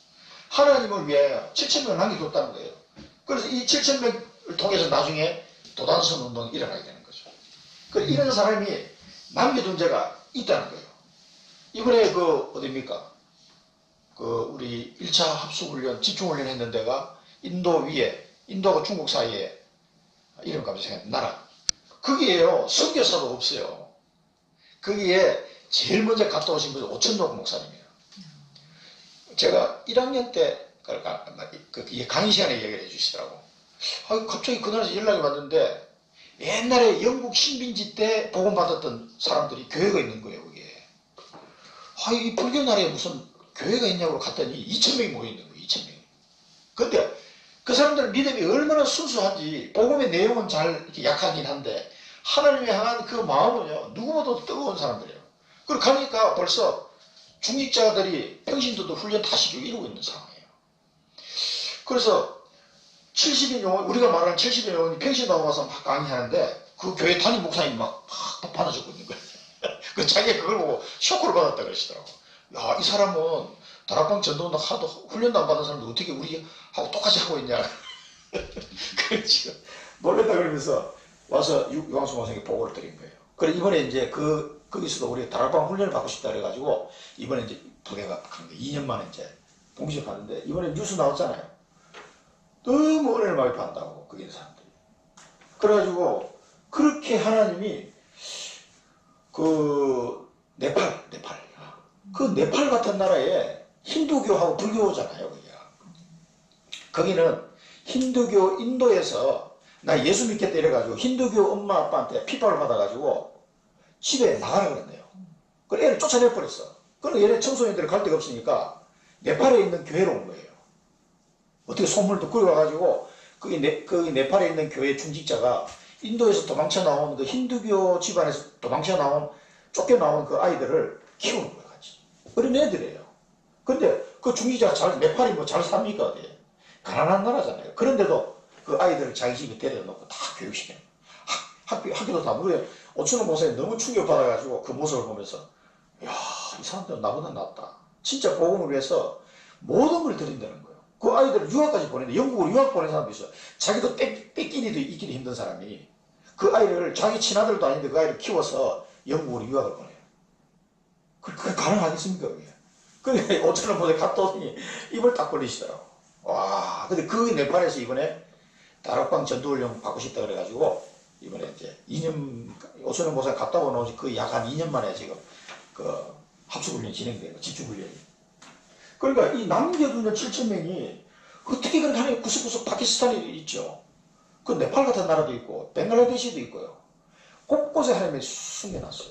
하나님을 위하여 7,000명을 남겨뒀다는 거예요. 그래서 이 7,000명을 통해서 나중에 도단성 운동이 일어나게 되는 거죠. 그래서 이런 사람이 남겨둔 자가 있다는 거예요. 이번에 어딥니까? 우리 1차 합숙훈련, 집중훈련 했는 데가 인도하고 중국 사이에 이름 값이 생각나 나라. 거기에요. 선교사도 없어요. 거기에 제일 먼저 갔다 오신 분이 오천록 목사님이에요. 제가 1학년 때 강의 시간에 얘기를 해주시더라고. 갑자기 그날에서 연락이 왔는데 옛날에 영국 식민지 때 복음받았던 사람들이 교회가 있는 거예요. 그게. 이 불교 나라에 무슨 교회가 있냐고 갔더니 2,000명이 모여있는 거예요. 2,000명이. 근데 그 사람들 믿음이 얼마나 순수한지 복음의 내용은 잘 이렇게 약하긴 한데 하나님을 향한 그 마음은요 누구보다도 뜨거운 사람들이에요. 그리고 가니까 벌써 중직자들이 평신도도 훈련 다 시키고 이러고 있는 상황이에요. 그래서 70인 요원, 우리가 말하는 70인 요원이 평신도 와서 막 강의하는데 그 교회 담임 목사님이 막 받아주고 있는 거예요. 그 자기가 그걸 보고 쇼크를 받았다 그러시더라고. 야, 이 사람은 다락방 전도운동 하도 훈련도 안 받은 사람도 어떻게 우리하고 똑같이 하고 있냐. 그래 지금 놀랬다 그러면서 와서 유광수 목사님께 보고를 드린 거예요. 그래 이번에 이제 거기서도 우리 다락방 훈련을 받고 싶다 그래가지고 이번에 이제 부대가 가는데 2년 만에 이제 봉시를 가는데 이번에 뉴스 나왔잖아요. 너무 은혜를 많이 받는다고 거기 있는 사람들이. 그래가지고 그렇게 하나님이 네팔 같은 나라에 힌두교하고 불교잖아요. 거기는 힌두교 인도에서 나 예수 믿겠다 이래가지고 힌두교 엄마 아빠한테 핍박을 받아가지고 집에 나가라 그랬네요. 그래 애를 쫓아내버렸어. 그럼 얘네 청소년들이 갈 데가 없으니까 네팔에 있는 교회로 온 거예요. 어떻게 소문을 듣고 와가지고 거기 네팔에 있는 교회 중직자가 인도에서 도망쳐 나온 그 힌두교 집안에서 도망쳐 나온 쫓겨나온 그 아이들을 키우는 거야 같이. 어린 애들이에요. 근데 그 중위자가 잘 네팔이 뭐 잘 삽니까 어디? 가난한 나라잖아요. 그런데도 그 아이들을 자기 집에 데려다 놓고 다 교육시켜요. 학교도 다 무려 오천원 목사님 너무 충격받아가지고 그 모습을 보면서 야, 이 사람들은 나보다 낫다. 진짜 복음을 위해서 모든 걸 드린다는 거예요. 그 아이들을 유학까지 보내는데 영국으로 유학 보낸 사람도 있어요. 자기도 뺏기기도 있기도 힘든 사람이 그 아이를 자기 친아들도 아닌데 그 아이를 키워서 영국으로 유학을 보내요. 그게 가능하겠습니까 그게? 그게 5천원 보내 갔다 오더니 입을 딱 벌리시더라고. 와, 근데 그 네팔에서 이번에 다락방 전도훈련 받고 싶다 그래가지고 이번에 이제 2년 5천원 보상 갔다 오는 오지 그 약 한 2년 만에 지금 그 합숙훈련이 진행돼요. 집중훈련이. 그러니까 이 남겨두는 7,000명이 어떻게 그렇게 하냐. 구석구석 파키스탄이 있죠. 그 네팔 같은 나라도 있고 벵글라데시도 있고요. 곳곳에 하나님이 숨겨놨어요.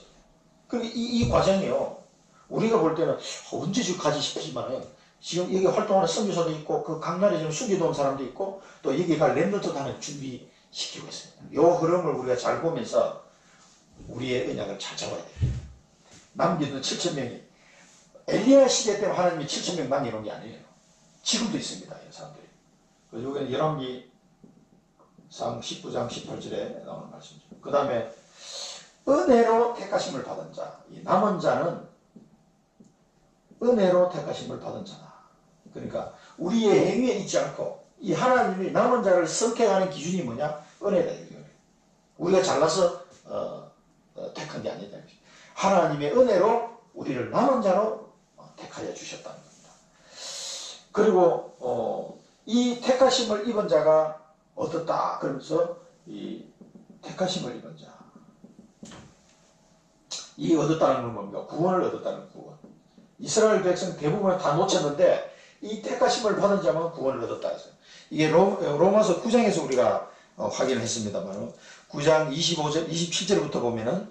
그러니까 이 과정이요. 우리가 볼 때는 언제 가지 싶지만은 지금 여기 활동하는 선교사도 있고 그 각나라에 지금 숨겨둔 사람도 있고 또 여기 갈 랩런트 가는 준비시키고 있어요. 이 흐름을 우리가 잘 보면서 우리의 언약을 잘 잡아야 돼요. 남겨둔 7,000명이 엘리야 시대 때 하나님이 7,000명 남겨놓은 게 아니에요. 지금도 있습니다. 이 사람들이. 그리고 여기는 열왕기상 19장 18절에 나오는 말씀이죠. 그 다음에 은혜로 택하심을 받은 자. 이 남은 자는 은혜로 택하심을 받은 자다. 그러니까 우리의 행위에 있지 않고 이 하나님이 남은 자를 선택하는 기준이 뭐냐? 은혜다. 우리가 잘나서 택한 게 아니다. 하나님의 은혜로 우리를 남은 자로 택하여 주셨다는 겁니다. 그리고 이 택하심을 입은 자가 얻었다. 그러면서 이 택하심을 입은 자. 이 얻었다는 건 뭡니까? 구원을 얻었다는 구원. 이스라엘 백성 대부분은 다 놓쳤는데 이 택하심을 받은 자만 구원을 얻었다 해서 이게 로마서 9장에서 우리가 확인을 했습니다만 9장 25절, 27절부터 보면은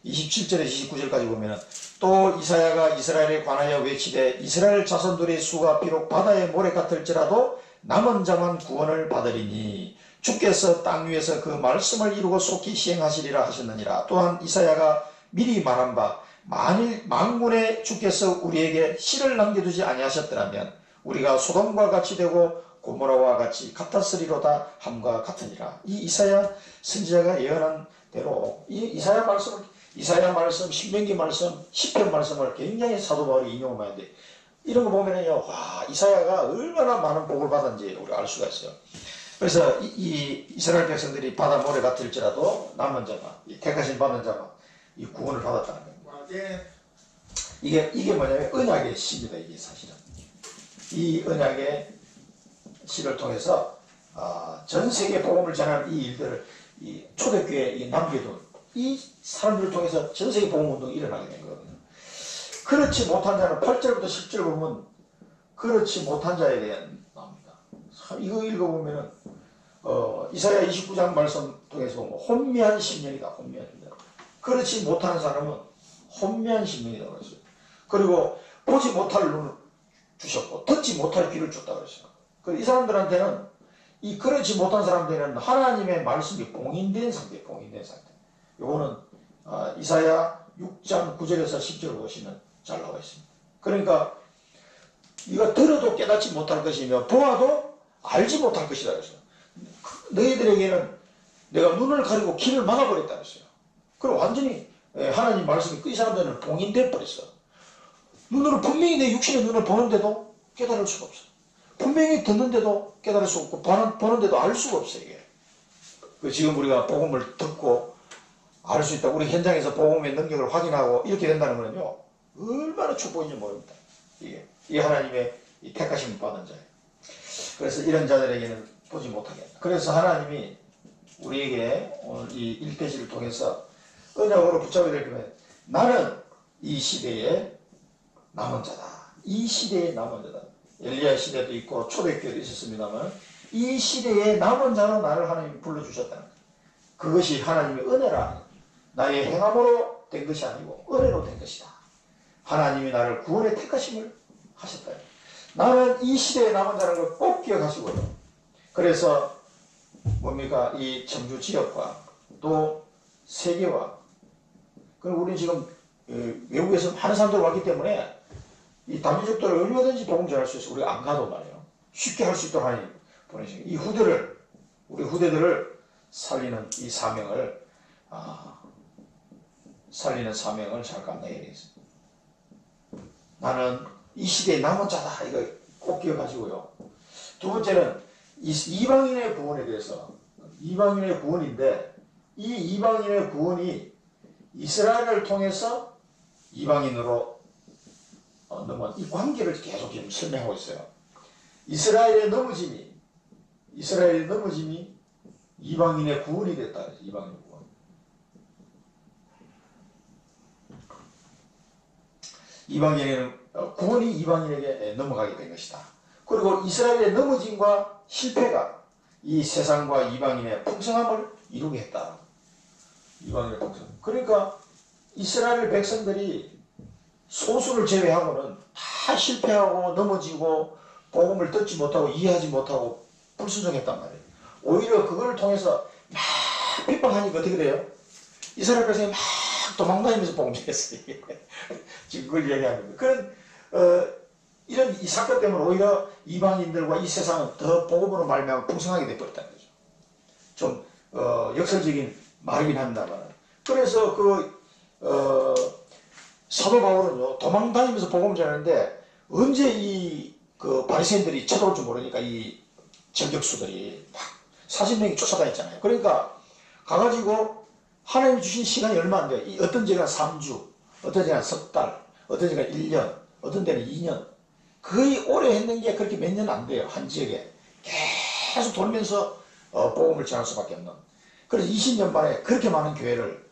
27절에서 29절까지 보면은 또 이사야가 이스라엘에 관하여 외치되 이스라엘 자손들의 수가 비록 바다의 모래 같을지라도 남은 자만 구원을 받으리니 주께서 땅 위에서 그 말씀을 이루고 속히 시행하시리라 하셨느니라. 또한 이사야가 미리 말한 바 만일 만군의 주께서 우리에게 씨를 남겨두지 아니하셨더라면 우리가 소돔과 같이 되고 고모라와 같이 같았으리로다 함과 같으니라. 이 이사야 선지자가 예언한 대로 이 이사야 말씀, 신명기 말씀, 시편 말씀을 굉장히 사도 바울이 인용을 많이 하는데 이런 거 보면은요, 와, 이사야가 얼마나 많은 복을 받았는지 우리가 알 수가 있어요. 그래서 이 이스라엘 백성들이 바다 모래 같을지라도 남은 자가, 이 택하신 받은 자가 이 구원을 받았다는 겁니다. 이게 뭐냐면 언약의 시입니다. 이게 사실은 이 언약의 시를 통해서 전 세계 복음을 전하는 이 일들을 이 초대교회에 남겨둔 이 사람들을 통해서 전 세계 복음 운동이 일어나게 된 거거든요. 그렇지 못한 자는 8절부터 10절 보면 그렇지 못한 자에 대한 나옵니다. 이거 읽어보면은 이사야 29장 말씀 통해서 보면 혼미한 심령이다. 혼미한 심령. 그렇지 못하는 사람은 혼미한 심령이라고 했어요. 그리고 보지 못할 눈을 주셨고 듣지 못할 귀를 줬다고 했어요. 이 사람들한테는 이 그렇지 못한 사람들은 하나님의 말씀이 봉인된 상태. 요거는 이사야 6장 9절에서 10절 보시면 잘 나와 있습니다. 그러니까 이거 들어도 깨닫지 못할 것이며 보아도 알지 못할 것이다 그랬어요. 너희들에게는 내가 눈을 가리고 귀를 막아버렸다 그랬어요. 그럼 완전히 하나님 말씀이 이 사람들은 봉인돼 버렸어. 눈으로 분명히 내 육신의 눈을 보는데도 깨달을 수가 없어. 분명히 듣는데도 깨달을 수 없고 보는데도 알 수가 없어. 이게 지금 우리가 복음을 듣고 알 수 있다. 우리 현장에서 복음의 능력을 확인하고 이렇게 된다는 거는요, 얼마나 축복인지 모릅니다. 이 하나님의 이 택하심을 받은 자예요. 그래서 이런 자들에게는 보지 못하게 한다. 그래서 하나님이 우리에게 오늘 이 1페이지를 통해서 언약으로 붙잡아야 될 거면 나는 이 시대에 남은 자다. 이 시대에 남은 자다. 엘리야 시대도 있고 초대교회도 있었습니다만 이 시대에 남은 자로 나를 하나님이 불러주셨다는 거예요. 그것이 하나님의 은혜라. 나의 행함으로 된 것이 아니고 은혜로 된 것이다. 하나님이 나를 구원의 택하심을 하셨다. 나는 이 시대에 남은 자라는 걸 꼭 기억하시고요. 그래서 뭡니까? 이 청주 지역과 또 세계화. 그리고 우리는 지금 외국에서 많은 사람들이 왔기 때문에 이 다민족들을 얼마든지 복음 전할 수 있어. 우리가 안 가도 말이에요. 쉽게 할 수 있도록 하나님 보내시고 이 우리 후대들을 살리는 이 사명을 잘 감당해야 되겠습니다. 나는 이 시대의 남은 자다. 이거 꼭 기억하시고요. 두 번째는 이방인의 구원에 대해서 이방인의 구원인데 이 이방인의 구원이 이스라엘을 통해서 이방인으로 넘어간 이 관계를 계속 지금 설명하고 있어요. 이스라엘의 넘어짐이 이방인의 구원이 됐다. 이방인의 구원. 구원이 이방인에게 넘어가게 된 것이다. 그리고 이스라엘의 넘어짐과 실패가 이 세상과 이방인의 풍성함을 이루게 했다. 이방인의 풍성. 그러니까 이스라엘 백성들이 소수를 제외하고는 다 실패하고 넘어지고 복음을 듣지 못하고 이해하지 못하고 불순종했단 말이에요. 오히려 그걸 통해서 막 핍박하니까 어떻게 돼요? 이스라엘 백성이 막 도망다니면서 복음 전했어요. 지금 그걸 얘기하는 거예요. 그런 이런 이 사건 때문에 오히려 이방인들과 이 세상은 더 복음으로 말미암아 풍성하게 되어버렸다는 거죠. 좀 역설적인 말이긴 합니다만. 그래서 사도 바울은요 도망다니면서 복음을 전하는데 언제 그 바리새인들이 쳐들어올 줄 모르니까 이 저격수들이 막 40명이 쫓아다녔잖아요. 그러니까 가가지고 하나님이 주신 시간이 얼마 안 돼요. 어떤 데가 3주, 어떤 데가 석 달, 어떤 데가 1년, 어떤 데는 2년. 거의 오래 했는 게 그렇게 몇 년 안 돼요. 한 지역에. 계속 돌면서 복음을 전할 수밖에 없는. 그래서 20년 만에 그렇게 많은 교회를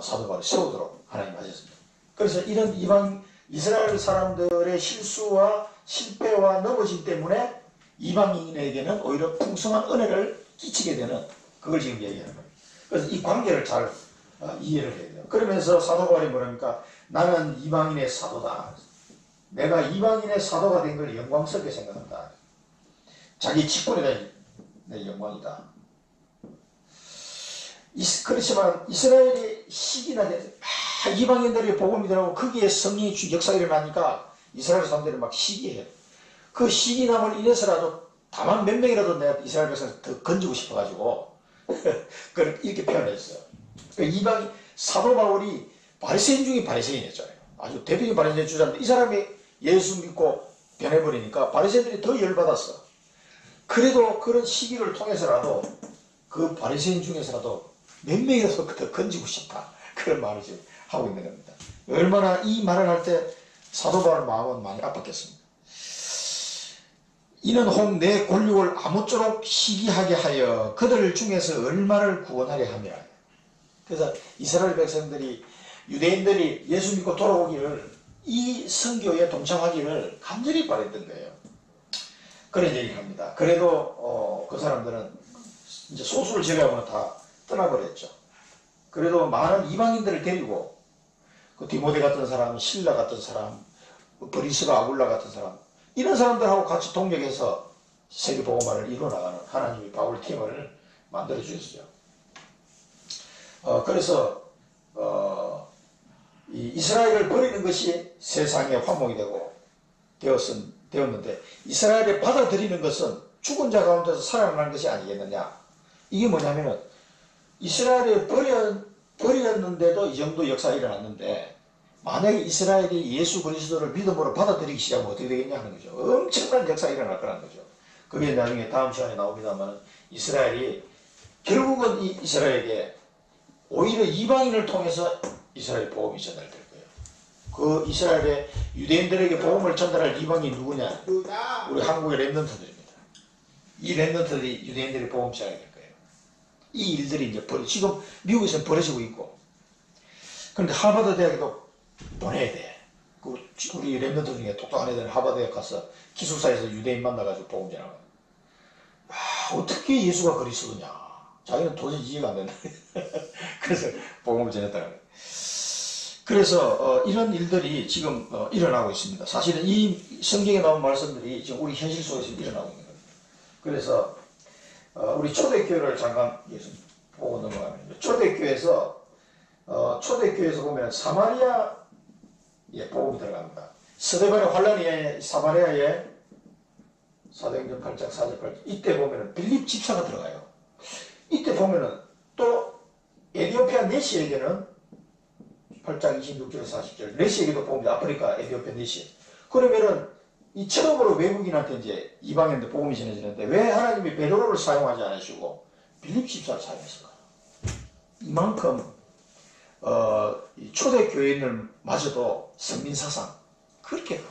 사도 바울이 세우도록 하나님 하셨습니다. 그래서 이런 이스라엘 사람들의 실수와 실패와 넘어짐 때문에 이방인에게는 오히려 풍성한 은혜를 끼치게 되는 그걸 지금 얘기하는 거예요. 그래서 이 관계를 잘 이해를 해야 돼요. 그러면서 사도 바울이 뭐랍니까? 나는 이방인의 사도다. 내가 이방인의 사도가 된 걸 영광스럽게 생각한다. 자기 직분에 대한 내 영광이다. 그렇지만 이스라엘이 시기나 이방인들이 복음이 들어가고 거기에 성령의 역사가 일어나니까 이스라엘 사람들이 막 시기해요. 그 시기남을 인해서라도 다만 몇 명이라도 내가 이스라엘 백성을 더 건지고 싶어가지고 이렇게 표현했어요. 그러니까 사도 바울이 바리새인 중에 바리새인이었잖아요. 아주 대표적인 바리새인 주자인데 이 사람이 예수 믿고 변해버리니까 바리새인들이 더 열받았어. 그래도 그런 시기를 통해서라도 그 바리새인 중에서라도 몇 명이라도 더 건지고 싶다. 그런 말을 지금 하고 있는 겁니다. 얼마나 이 말을 할 때 사도 바울 마음은 많이 아팠겠습니다. 이는 혹 내 권력을 아무쪼록 시기하게 하여 그들 중에서 얼마를 구원하려 함이라. 그래서 이스라엘 백성들이 유대인들이 예수 믿고 돌아오기를 이 선교에 동참하기를 간절히 바랬던 거예요. 그런 얘기를 합니다. 그래도 그 사람들은 이제 소수를 제외하고는 다 떠나버렸죠. 그래도 많은 이방인들을 데리고 그 디모데 같은 사람, 실라 같은 사람, 브리스가 아굴라 같은 사람 이런 사람들하고 같이 동력해서 세계복음화를 이루어나가는 하나님이 바울 팀을 만들어 주셨어요. 그래서 이 이스라엘을 버리는 것이 세상의 화목이 되었는데 이스라엘을 받아들이는 것은 죽은 자 가운데서 살아나는 것이 아니겠느냐. 이게 뭐냐면은 이스라엘을 버렸는데도 이 정도 역사가 일어났는데 만약에 이스라엘이 예수 그리스도를 믿음으로 받아들이기 시작하면 어떻게 되겠냐 하는 거죠. 엄청난 역사가 일어날 거라는 거죠. 그게 나중에 다음 시간에 나옵니다만 이스라엘이 결국은 이스라엘에게 오히려 이방인을 통해서 이스라엘 복음이 전달될 거예요. 그 이스라엘의 유대인들에게 복음을 전달할 이방인이 누구냐? 우리 한국의 렘넌트들입니다. 이 렘넌트들이 유대인들의 복음 전달될 거예요. 이 일들이 이제 지금 미국에서는 벌어지고 있고 그런데 하버드 대학에도 보내야 돼. 우리 렘넌트 중에 똑똑한 애들은 하버드 대학 가서 기숙사에서 유대인 만나가지고 복음 전하고 어떻게 예수가 그리스도냐? 자기는 도저히 이해가 안 된다. 그래서 복음을 전했다는 거예요. 그래서 이런 일들이 지금 일어나고 있습니다. 사실은 이 성경에 나온 말씀들이 지금 우리 현실 속에서 일어나고 있는 겁니다. 그래서 우리 초대교회를 잠깐 보고 넘어가면 초대교회에서 초대교회에서 보면 사마리아에 복음이 들어갑니다. 스데반의 환란이 사마리아에 사도행전 8장 4절 8절 이때 보면은 빌립 집사가 들어가요. 이때 보면은 또 에디오피아 네시에게는 8장 26절 40절 네시에게도 복음이 아프리카 에디오피아 네시 그러면은 이 처음으로 외국인한테 이제 이방인한테 복음이 전해지는데 왜 하나님이 베드로를 사용하지 않으시고 빌립 집사를 사용했을까요? 이만큼 이 초대교인을 마저도 성민사상 그렇게 가요.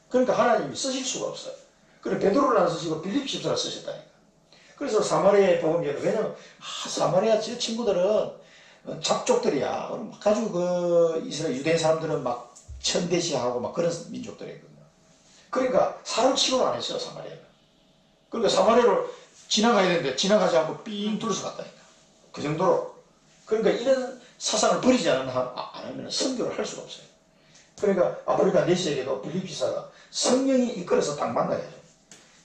그러니까 하나님이 쓰실 수가 없어요. 그래 베드로를 안 쓰시고 빌립 집사를 쓰셨다니까. 그래서 사마리아의 복음제는 왜냐면 사마리아 저 친구들은 잡족들이야. 가지고 그 이스라엘 유대인 사람들은 막 천대시하고 막 그런 민족들이거든요. 그러니까 사람 취급을 안 했어요 사마리아는. 그러니까 사마리아로 지나가야 되는데 지나가지 않고 삥 둘러서 갔다니까. 그 정도로. 그러니까 이런 사상을 버리지 않으면 선교를 할 수가 없어요. 그러니까 아프리카 네시에게도 빌립 집사가 성령이 이끌어서 딱 만나야죠.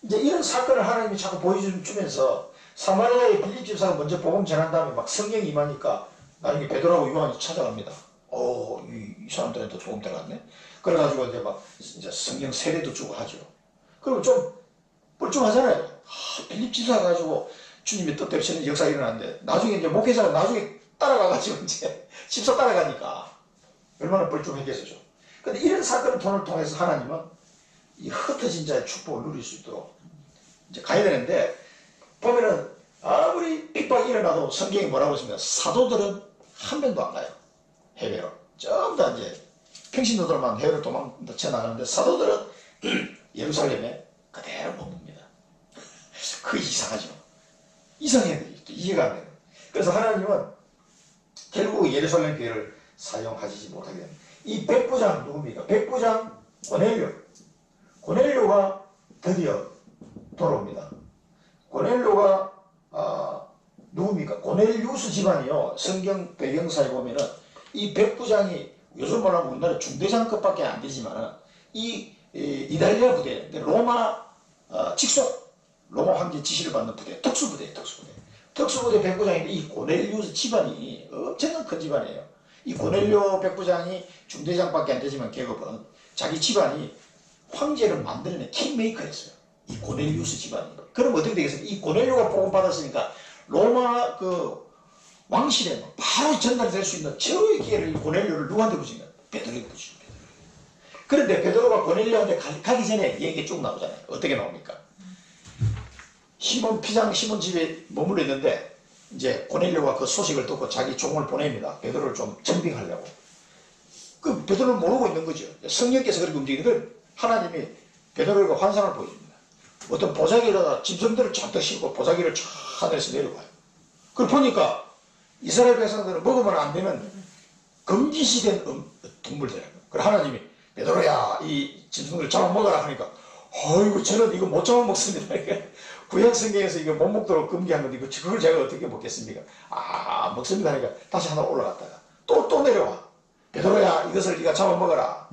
이제 이런 사건을 하나님이 자꾸 보여주면서 사마리아의 빌립 집사가 먼저 복음 전한 다음에 막 성령이 임하니까 나중에 베드로하고 요한이 찾아갑니다. 이 사람들한테 복음 들어갔네. 그래가지고 이제 막 이제 성령 세례도 주고 하죠. 그리고 좀 뻘쭘하잖아요. 빌립 집사 가지고 주님의 뜻대로 하는 역사가 일어났는데 나중에 이제 목회자가 나중에 따라가가지고 이제 집사 따라가니까 얼마나 뻘쭘했겠어요. 근데 이런 사건을 통해서 하나님은 이 흩어진 자의 축복을 누릴 수 있도록 이제 가야 되는데 보면은 아무리 핍박이 일어나도 성경이 뭐라고 했습니까? 사도들은 한 명도 안 가요. 해외로. 전부 다 이제 평신도들만 해외로 도망쳐 나가는데 사도들은 예루살렘에 그대로 머뭅니다. 그 이상하죠. 이상해요. 이해가 안 돼요. 그래서 하나님은 결국 예루살렘 교회를 사용하시지 못하게 됩니다. 이 백부장 누굽니까? 백부장 고넬료가 드디어 돌아옵니다. 고넬료가 누굽니까? 고넬리우스 집안이요. 성경 배경사에 보면은 이 백부장이 요즘 말하면 우리나라 중대장급밖에 안 되지만은 이 이탈리아 부대, 로마 직속 로마 황제 지시를 받는 부대, 특수부대. 특수부대 백부장인데 이 고넬리우스 집안이 엄청난 큰 집안이에요. 이 고넬료 백부장이 중대장밖에 안 되지만 계급은 자기 집안이 황제를 만들어낸 킹메이커였어요. 이 고넬리우스 집안이. 그럼 어떻게 되겠습니까? 이 고넬료가 복음 받았으니까 로마 그 왕실에 바로 전달될 수 있는 최후의 기회를 이 고넬료를 누구한테 붙이냐? 베드로에게 붙이죠. 그런데 베드로가 고넬료한테 가기 전에 얘기 쭉 나오잖아요. 어떻게 나옵니까? 시몬 집에 머물러 있는데 이제 고넬료가 그 소식을 듣고 자기 종을 보냅니다. 베드로를 좀 전빙하려고. 그 베드로는 모르고 있는 거죠. 성령께서 그렇게 움직이는 걸 하나님이 베드로에게 환상을 보여줍니다. 어떤 보자기에다가 짐승들을 잔뜩 싣고 보자기를 쫙 하늘에서 내려가요. 그걸 보니까 이스라엘 백성들은 먹으면 안 되는 금기시된 동물들이에요. 그래서 하나님이 베드로야 이 짐승들 잡아 먹어라 하니까 어이구 저는 이거 못 잡아 먹습니다. 구약 성경에서 이거 못 먹도록 금기한 건데 그걸 제가 어떻게 먹겠습니까? 먹습니다 하니까 다시 하나 올라갔다가 또 내려와. 베드로야 이것을 네가 잡아 먹어라.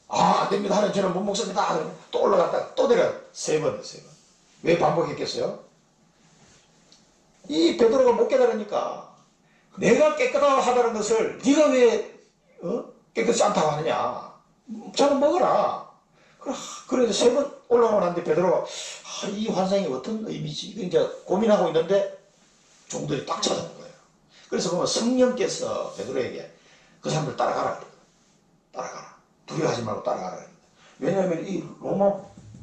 안 됩니다. 하나님 저는 못 먹습니다. 또 올라갔다가 또 내려와. 세 번. 왜 반복했겠어요? 이 베드로가 못 깨달으니까 내가 깨끗하다는 것을 네가 왜 깨끗하지 않다고 하느냐. 잡아 먹어라. 그래서 세 번 올라가고 났는데 베드로가 이 환상이 어떤 의미지? 이제 고민하고 있는데 종들이 딱 찾아온 거예요. 그래서 보면 성령께서 베드로에게 그 사람들 따라가라. 두려워하지 말고 따라가라. 왜냐하면 이 로마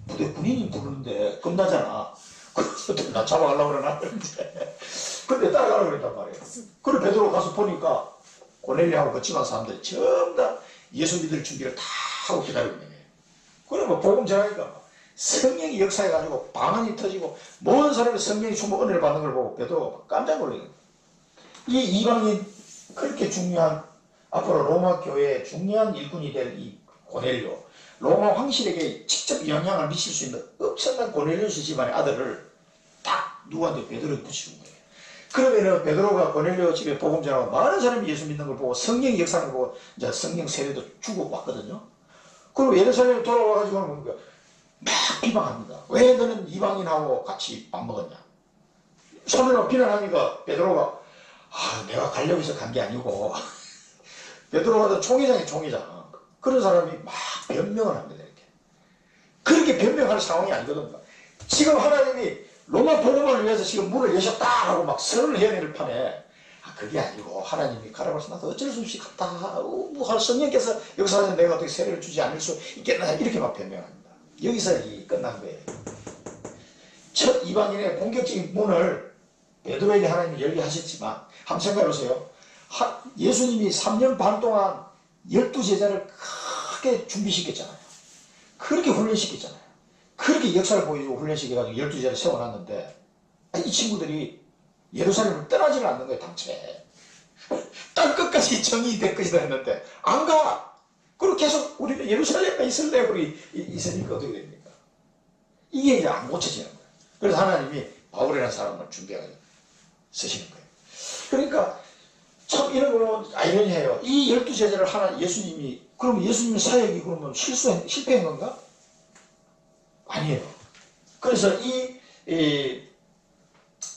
부대 군인이 부르는데 겁나잖아. 그래서 나 잡아가려고 그러나. 근데 따라가라고 그랬단 말이에요. 그리고 베드로 가서 보니까 고넬료하고 그 집안 사람들이 전부 다 예수 믿을 준비를 다 하고 기다리고 있는 거예요. 그러면 복음 전하니까 성령이 역사해가지고 방언이 터지고 모든 사람이 성령이 충분 은혜를 받는 걸 보고 베드로가 깜짝 놀라는 거예요. 이 이방인 그렇게 중요한 앞으로 로마 교회의 중요한 일꾼이 될 이 고넬료 로마 황실에게 직접 영향을 미칠 수 있는 엄청난 고넬료스 집안의 아들을 딱 누구한테 베드로에 붙이는 거예요. 그러면은 베드로가 고넬료 집에 복음 전하고 많은 사람이 예수 믿는 걸 보고 성령 역사를 보고 이제 성령 세례도 주고 왔거든요. 그리고 예루살렘에 돌아와가지고 뭡니까? 막 비방합니다. 왜 너는 이방인하고 같이 밥 먹었냐? 손으로 비난하니까 베드로가 내가 가려고 해서 간 게 아니고 베드로가 총회장이 총회장. 그런 사람이 막 변명을 합니다. 이렇게. 그렇게 변명할 상황이 아니거든요. 지금 하나님이 로마 복음을 위해서 지금 문을 여셨다 하고 막 선을 해야 될 판에 그게 아니고 하나님이 가라고 해서 나도 어쩔 수 없이 갔다. 성령께서 역사하는 내가 어떻게 세례를 주지 않을 수 있겠나 이렇게 막 변명합니다. 여기서 끝난 거예요. 첫 이방인의 공격적인 문을 베드로에게 하나님이 열게 하셨지만 한번 생각해보세요. 예수님이 3년 반 동안 12제자를 크게 준비시켰잖아요. 그렇게 훈련시켰잖아요. 그렇게 역사를 보여주고 훈련시켜가지고 12제자를 세워놨는데 이 친구들이 예루살렘을 떠나지를 않는 거예요. 당초에 땅끝까지 정이 될 것이다 했는데 안 가. 그리고 계속 우리는 예루살렘에 있을래. 우리 있으니까 어떻게 됩니까? 이게 이제 안 고쳐지는 거예요. 그래서 하나님이 바울이라는 사람을 준비하게 쓰시는 거예요. 그러니까 참 이런 거 아이러니해요. 이 12제자를 예수님이 그럼 예수님의 사역이 그러면 실패한 건가? 아니에요. 그래서 이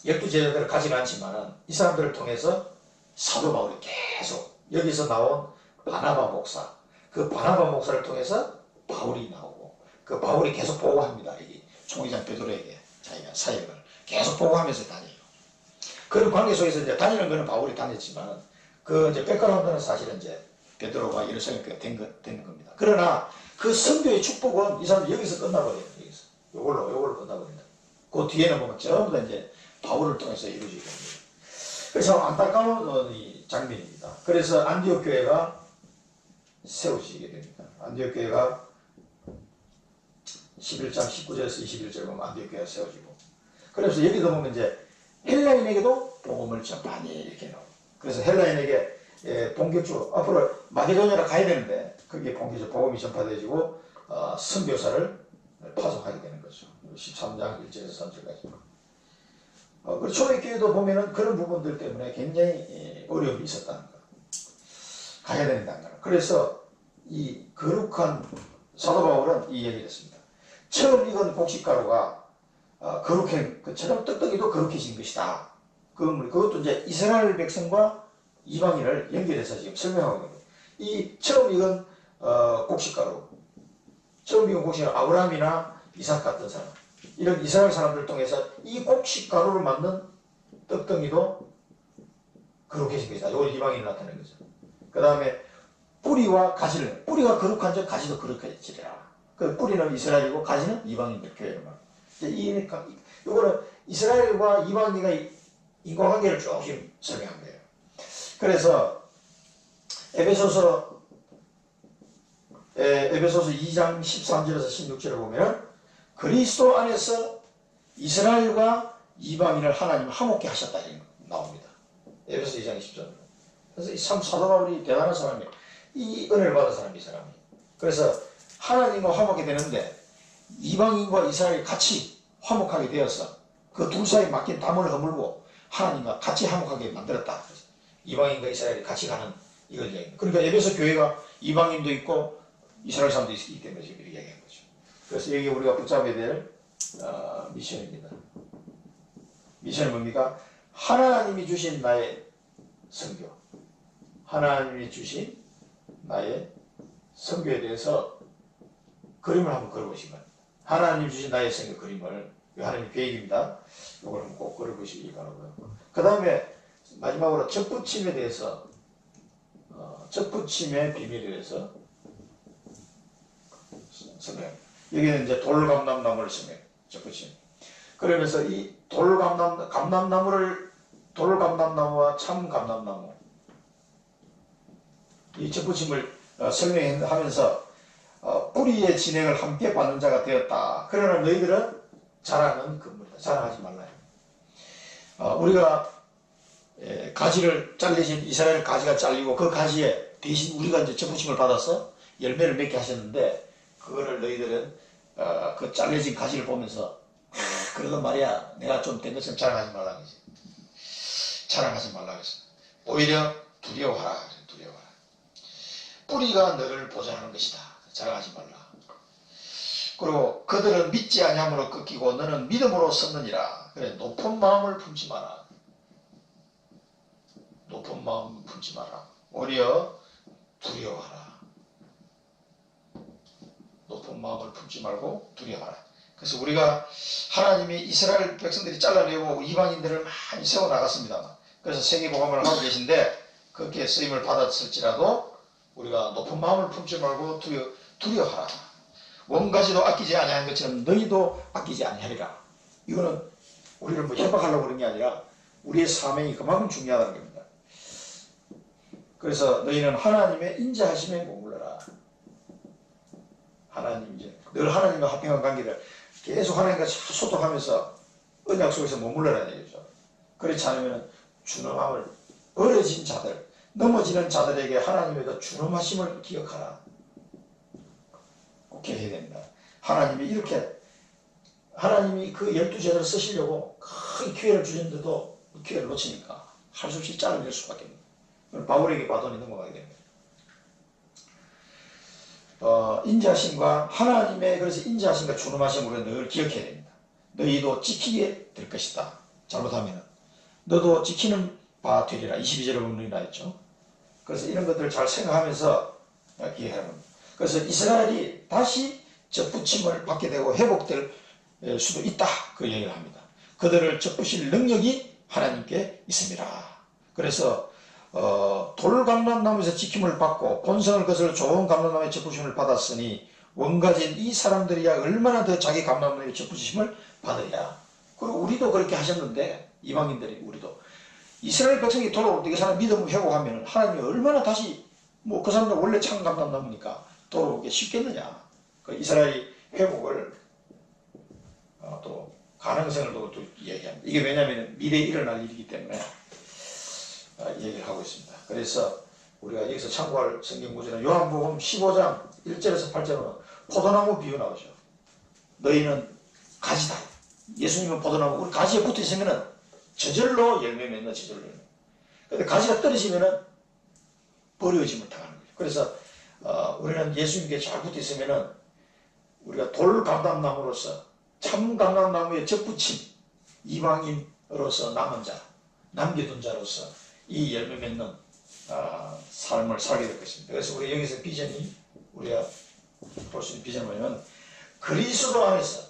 12제자들을 가지는 않지만 이 사람들을 통해서 사도 바울이 계속 여기서 나온 바나바 목사, 그 바나바 목사를 통해서 바울이 나오고 그 바울이 계속 보고합니다. 이 총회장 베드로에게 자기가 사역을 계속 보고하면서 다녀요. 그런 관계 속에서 이제 다니는 거는 바울이 다녔지만 그 이제 백그라운드는 사실은 이제 베드로가 예루살렘에 된 겁니다. 그러나 그 선교의 축복은 이 사람 여기서 끝나버려요. 여기서 요걸로 끝나버린다. 그 뒤에는 보면 전부 다 이제 바울을 통해서 이루어지게 됩니다. 그래서 안타까운 이 장면입니다. 그래서 안디옥 교회가 세워지게 됩니다. 안디옥 교회가 11장 19절에서 21절 보면 안디옥 교회가 세워지고 그래서 여기도 보면 이제 헬라인에게도 복음을 전파하니 이렇게 나옵니다. 그래서 헬라인에게 본격적으로 앞으로 마게도냐로 가야 되는데 거기에 본격적으로 복음이 전파되어지고 선교사를 파송하게 되는 거죠. 13장 1절에서 3절까지. 그리고 초대교회도 보면은 그런 부분들 때문에 굉장히 어려움이 있었다는 거. 가야 된다는 거. 그래서 이 거룩한 사도 바울은 이 얘기를 했습니다. 처음 익은 곡식가루가 거룩한 것처럼 떡떡이도 거룩해진 것이다. 그것도 이제 이스라엘 백성과 이방인을 연결해서 지금 설명하고 있는 거예요. 이 처음 익은 곡식가루, 처음 익은 곡식은 아브라함이나 이삭 같은 사람, 이런 이스라엘 사람들을 통해서 이 곡식가루를 만든 떡덩이도 거룩해진 것이다. 이걸 이방인이 나타낸 거죠. 그 다음에 뿌리와 가지를, 뿌리가 거룩한 적 가지도 거룩해지리라. 그 뿌리는 이스라엘이고 가지는 이방인들 교회를 말합니다. 이거는 이스라엘과 이방인의 인과관계를 쭉 설명한 거예요. 그래서 에베소서 2장 13절에서 16절을 보면 그리스도 안에서 이스라엘과 이방인을 하나님 화목케 하셨다 이런 나옵니다. 에베소서 2장 13절. 그래서 이 참 사도 바울이 대단한 사람이에요. 이 은혜를 받은 사람이 이 사람이. 그래서 하나님과 화목하게 되는데 이방인과 이스라엘이 같이 화목하게 되어서 그 둘 사이에 막힌 담을 허물고 하나님과 같이 화목하게 만들었다. 그래서 이방인과 이스라엘이 같이 가는 이걸 얘기합니다. 그러니까 에베소 교회가 이방인도 있고 이스라엘 사람도 있기 때문에 지금 이렇게 얘기한 거죠. 그래서 여기 우리가 붙잡아야 될 미션입니다. 미션은 뭡니까? 하나님이 주신 나의 선교, 하나님이 주신 나의 선교에 대해서 그림을 한번 그려보시면 하나님이 주신 나의 선교 그림을 하나님 계획입니다. 이걸 한번 꼭 그려보시기 바라고요. 그 다음에 마지막으로 접붙임에 대해서 접붙임의 비밀에 대해서 설명합니다. 여기는 이제 돌감람나무를 설명해요. 접붙임. 그러면서 이 돌감람나무와 참감람나무 이 접붙임을 설명하면서 뿌리의 진행을 함께 받는 자가 되었다. 그러나 너희들은 자랑은 금물이다. 자랑하지 말라. 우리가 가지를 잘리신 이스라엘 가지가 잘리고 그 가지에 대신 우리가 이제 접붙임을 받아서 열매를 맺게 하셨는데 그거를 너희들은 그 잘려진 가지를 보면서 그러던 말이야 내가 좀 된 것처럼 자랑하지 말라 그러지. 자랑하지 말라 그랬어. 오히려 두려워하라. 두려워하라. 뿌리가 너를 보존하는 것이다. 자랑하지 말라. 그리고 그들은 믿지 아니함으로 꺾이고 너는 믿음으로 섰느니라. 그래 높은 마음을 품지 마라. 높은 마음 품지 마라. 오히려 두려워하라. 높은 마음을 품지 말고 두려워하라. 그래서 우리가 하나님이 이스라엘 백성들이 잘라내고 이방인들을 많이 세워나갔습니다. 그래서 세계복음을 하고 계신데 그렇게 쓰임을 받았을지라도 우리가 높은 마음을 품지 말고 두려워하라. 원가지도 아끼지 아니한 것처럼 너희도 아끼지 아니하리라. 이거는 우리를 뭐 협박하려고 그런 게 아니라 우리의 사명이 그만큼 중요하다는 겁니다. 그래서 너희는 하나님의 인자하심에 머물러라. 하나님 이제 늘 하나님과 화평한 관계를 계속 하나님과 소통하면서 언약 속에서 머물러라는 얘기죠. 그렇지 않으면 준엄함을 버려진 자들, 넘어지는 자들에게 하나님의 그 준엄하심을 기억하라. 꼭 해야 됩니다. 하나님이 이렇게 하나님이 그 12제자를 쓰시려고 큰 기회를 주셨는데도 그 기회를 놓치니까 할 수 없이 잘라낼 수밖에 없습니다. 바울에게 바톤이 넘어가게 됩니다. 인자하심과 하나님의 그래서 인자하심과 준엄하심을 우리가 늘 기억해야 됩니다. 너희도 지키게 될 것이다. 잘못하면 너도 지키는 바 되리라. 22절에 보면 했죠. 그래서 이런 것들을 잘 생각하면서 기억하는 겁니다. 그래서 이스라엘이 다시 접붙임을 받게 되고 회복될 수도 있다. 그 얘기를 합니다. 그들을 접붙일 능력이 하나님께 있습니다. 그래서 돌감람나무에서 지킴을 받고 본성을 것을 좋은 감람나무에 접붙임을 받았으니 원가진 이 사람들이야 얼마나 더 자기 감람나무에 접붙임을 받으랴. 그리고 우리도 그렇게 하셨는데 이방인들이 우리도 이스라엘 백성이 돌아올 때 그 사람 믿음을 회복하면 하나님이 얼마나 다시 뭐 그 사람들 원래 참 감람나무니까 돌아오기 쉽겠느냐. 그 이스라엘이 회복을 또 가능성을 또 얘기합니다. 이게 왜냐하면 미래에 일어날 일이기 때문에 얘기를 하고 있습니다. 그래서 우리가 여기서 참고할 성경 구절은 요한복음 15장 1절에서 8절은 포도나무 비유 나오죠. 너희는 가지다. 예수님은 포도나무, 우리 가지에 붙어 있으면은 저절로 열매 맺는 저절로 열매. 근데 가지가 떨어지면은 버려지지 못하는 거죠. 그래서 우리는 예수님께 잘 붙어 있으면은 우리가 돌감람나무로서 참 감람나무에 접붙임 이방인으로서 남은 자, 남겨둔 자로서 이 열매 맺는 삶을 살게 될 것입니다. 그래서 우리 여기서 비전이 우리가 볼 수 있는 비전은 뭐냐면 그리스도 안에서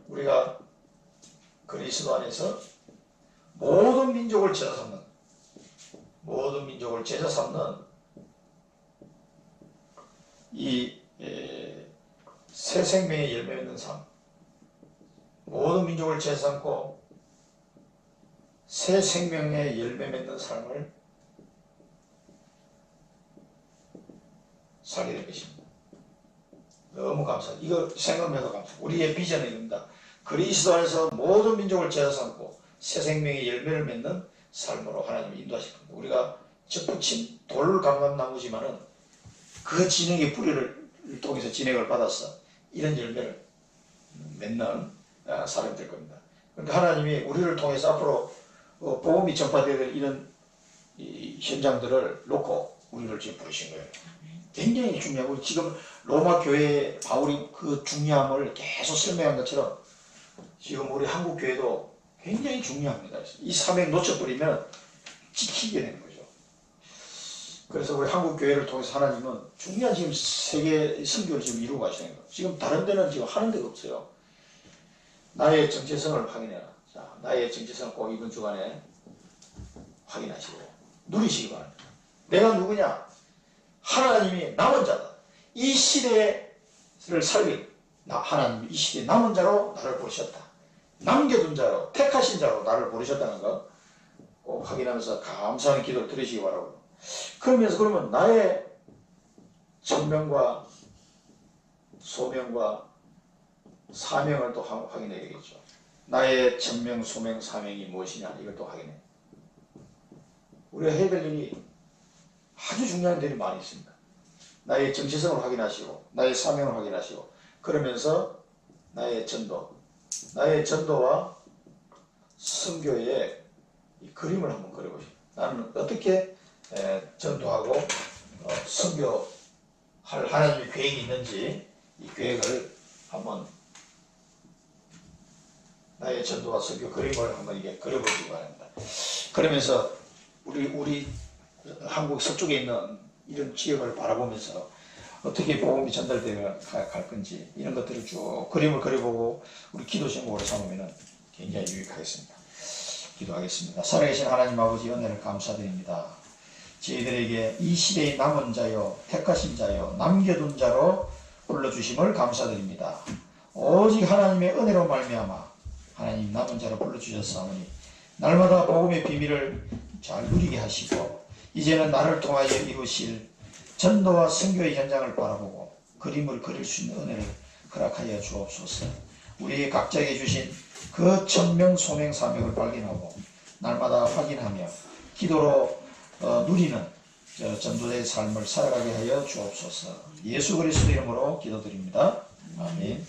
우리가 그리스도 안에서 모든 민족을 제자 삼는 모든 민족을 제자 삼는 이 새 생명의 열매 맺는 삶, 모든 민족을 제자 삼고 새 생명의 열매 맺는 삶을 살게 될 것입니다. 너무 감사합니다. 이거 생각하면서 감사합니다. 우리의 비전은 이겁니다. 그리스도 안에서 모든 민족을 제자 삼고 새 생명의 열매를 맺는 삶으로 하나님이 인도하실 겁니다. 우리가 접붙인 돌감람나무지만은 그 진액의 뿌리를 통해서 진액을 받아서 이런 열매를 맺는 사람이 될 겁니다. 그러니까 하나님이 우리를 통해서 앞으로 복음이 전파되어야 될 이런 이 현장들을 놓고 우리를 지금 부르신 거예요. 굉장히 중요하고 지금 로마 교회의 바울이 그 중요함을 계속 설명한 것처럼 지금 우리 한국 교회도 굉장히 중요합니다. 이 사명 놓쳐버리면 지키게 되는 거죠. 그래서 우리 한국 교회를 통해서 하나님은 중요한 지금 세계 선교를 지금 이루고 가시는 거예요. 지금 다른 데는 지금 하는 데가 없어요. 나의 정체성을 확인해라. 자, 나의 정체성을 꼭 이번 주간에 확인하시고 누리시기 바랍니다. 내가 누구냐? 하나님이 남은 자다. 이 시대를 살릴 하나님이 이 시대의 남은 자로 나를 부르셨다. 남겨둔 자로 택하신 자로 나를 부르셨다는 거 꼭 확인하면서 감사하는 기도를 드리시기 바라고. 그러면서 그러면 나의 전명과 소명과 사명을 또 확인해야 되겠죠. 나의 전명, 소명, 사명이 무엇이냐 이걸 또 확인해. 우리가 해야 될 일이 아주 중요한 일이 많이 있습니다. 나의 정체성을 확인하시고 나의 사명을 확인하시고 그러면서 나의 전도와 선교의 이 그림을 한번 그려보시오. 나는 어떻게 전도하고 선교할 하나님의 계획이 있는지 이 계획을 한번 나의 전도와 선교 그림을 한번 이게 그려보시기 바랍니다. 그러면서 우리 한국 서쪽에 있는 이런 지역을 바라보면서 어떻게 복음이 전달되어 갈 건지 이런 것들을 쭉 그림을 그려보고 우리 기도 제목으로 삼으면 굉장히 유익하겠습니다. 기도하겠습니다. 살아계신 하나님 아버지 은혜를 감사드립니다. 저희들에게 이 시대의 남은 자요 택하신 자요 남겨둔 자로 불러주심을 감사드립니다. 오직 하나님의 은혜로 말미암아 하나님 남은 자로 불러주셨사오니 날마다 복음의 비밀을 잘 누리게 하시고 이제는 나를 통하여 이루실 전도와 선교의 현장을 바라보고 그림을 그릴 수 있는 은혜를 허락하여 주옵소서. 우리 각자에게 주신 그 천명 소명 사명을 발견하고 날마다 확인하며 기도로 누리는 전도자의 삶을 살아가게 하여 주옵소서. 예수 그리스도 이름으로 기도드립니다. 아멘.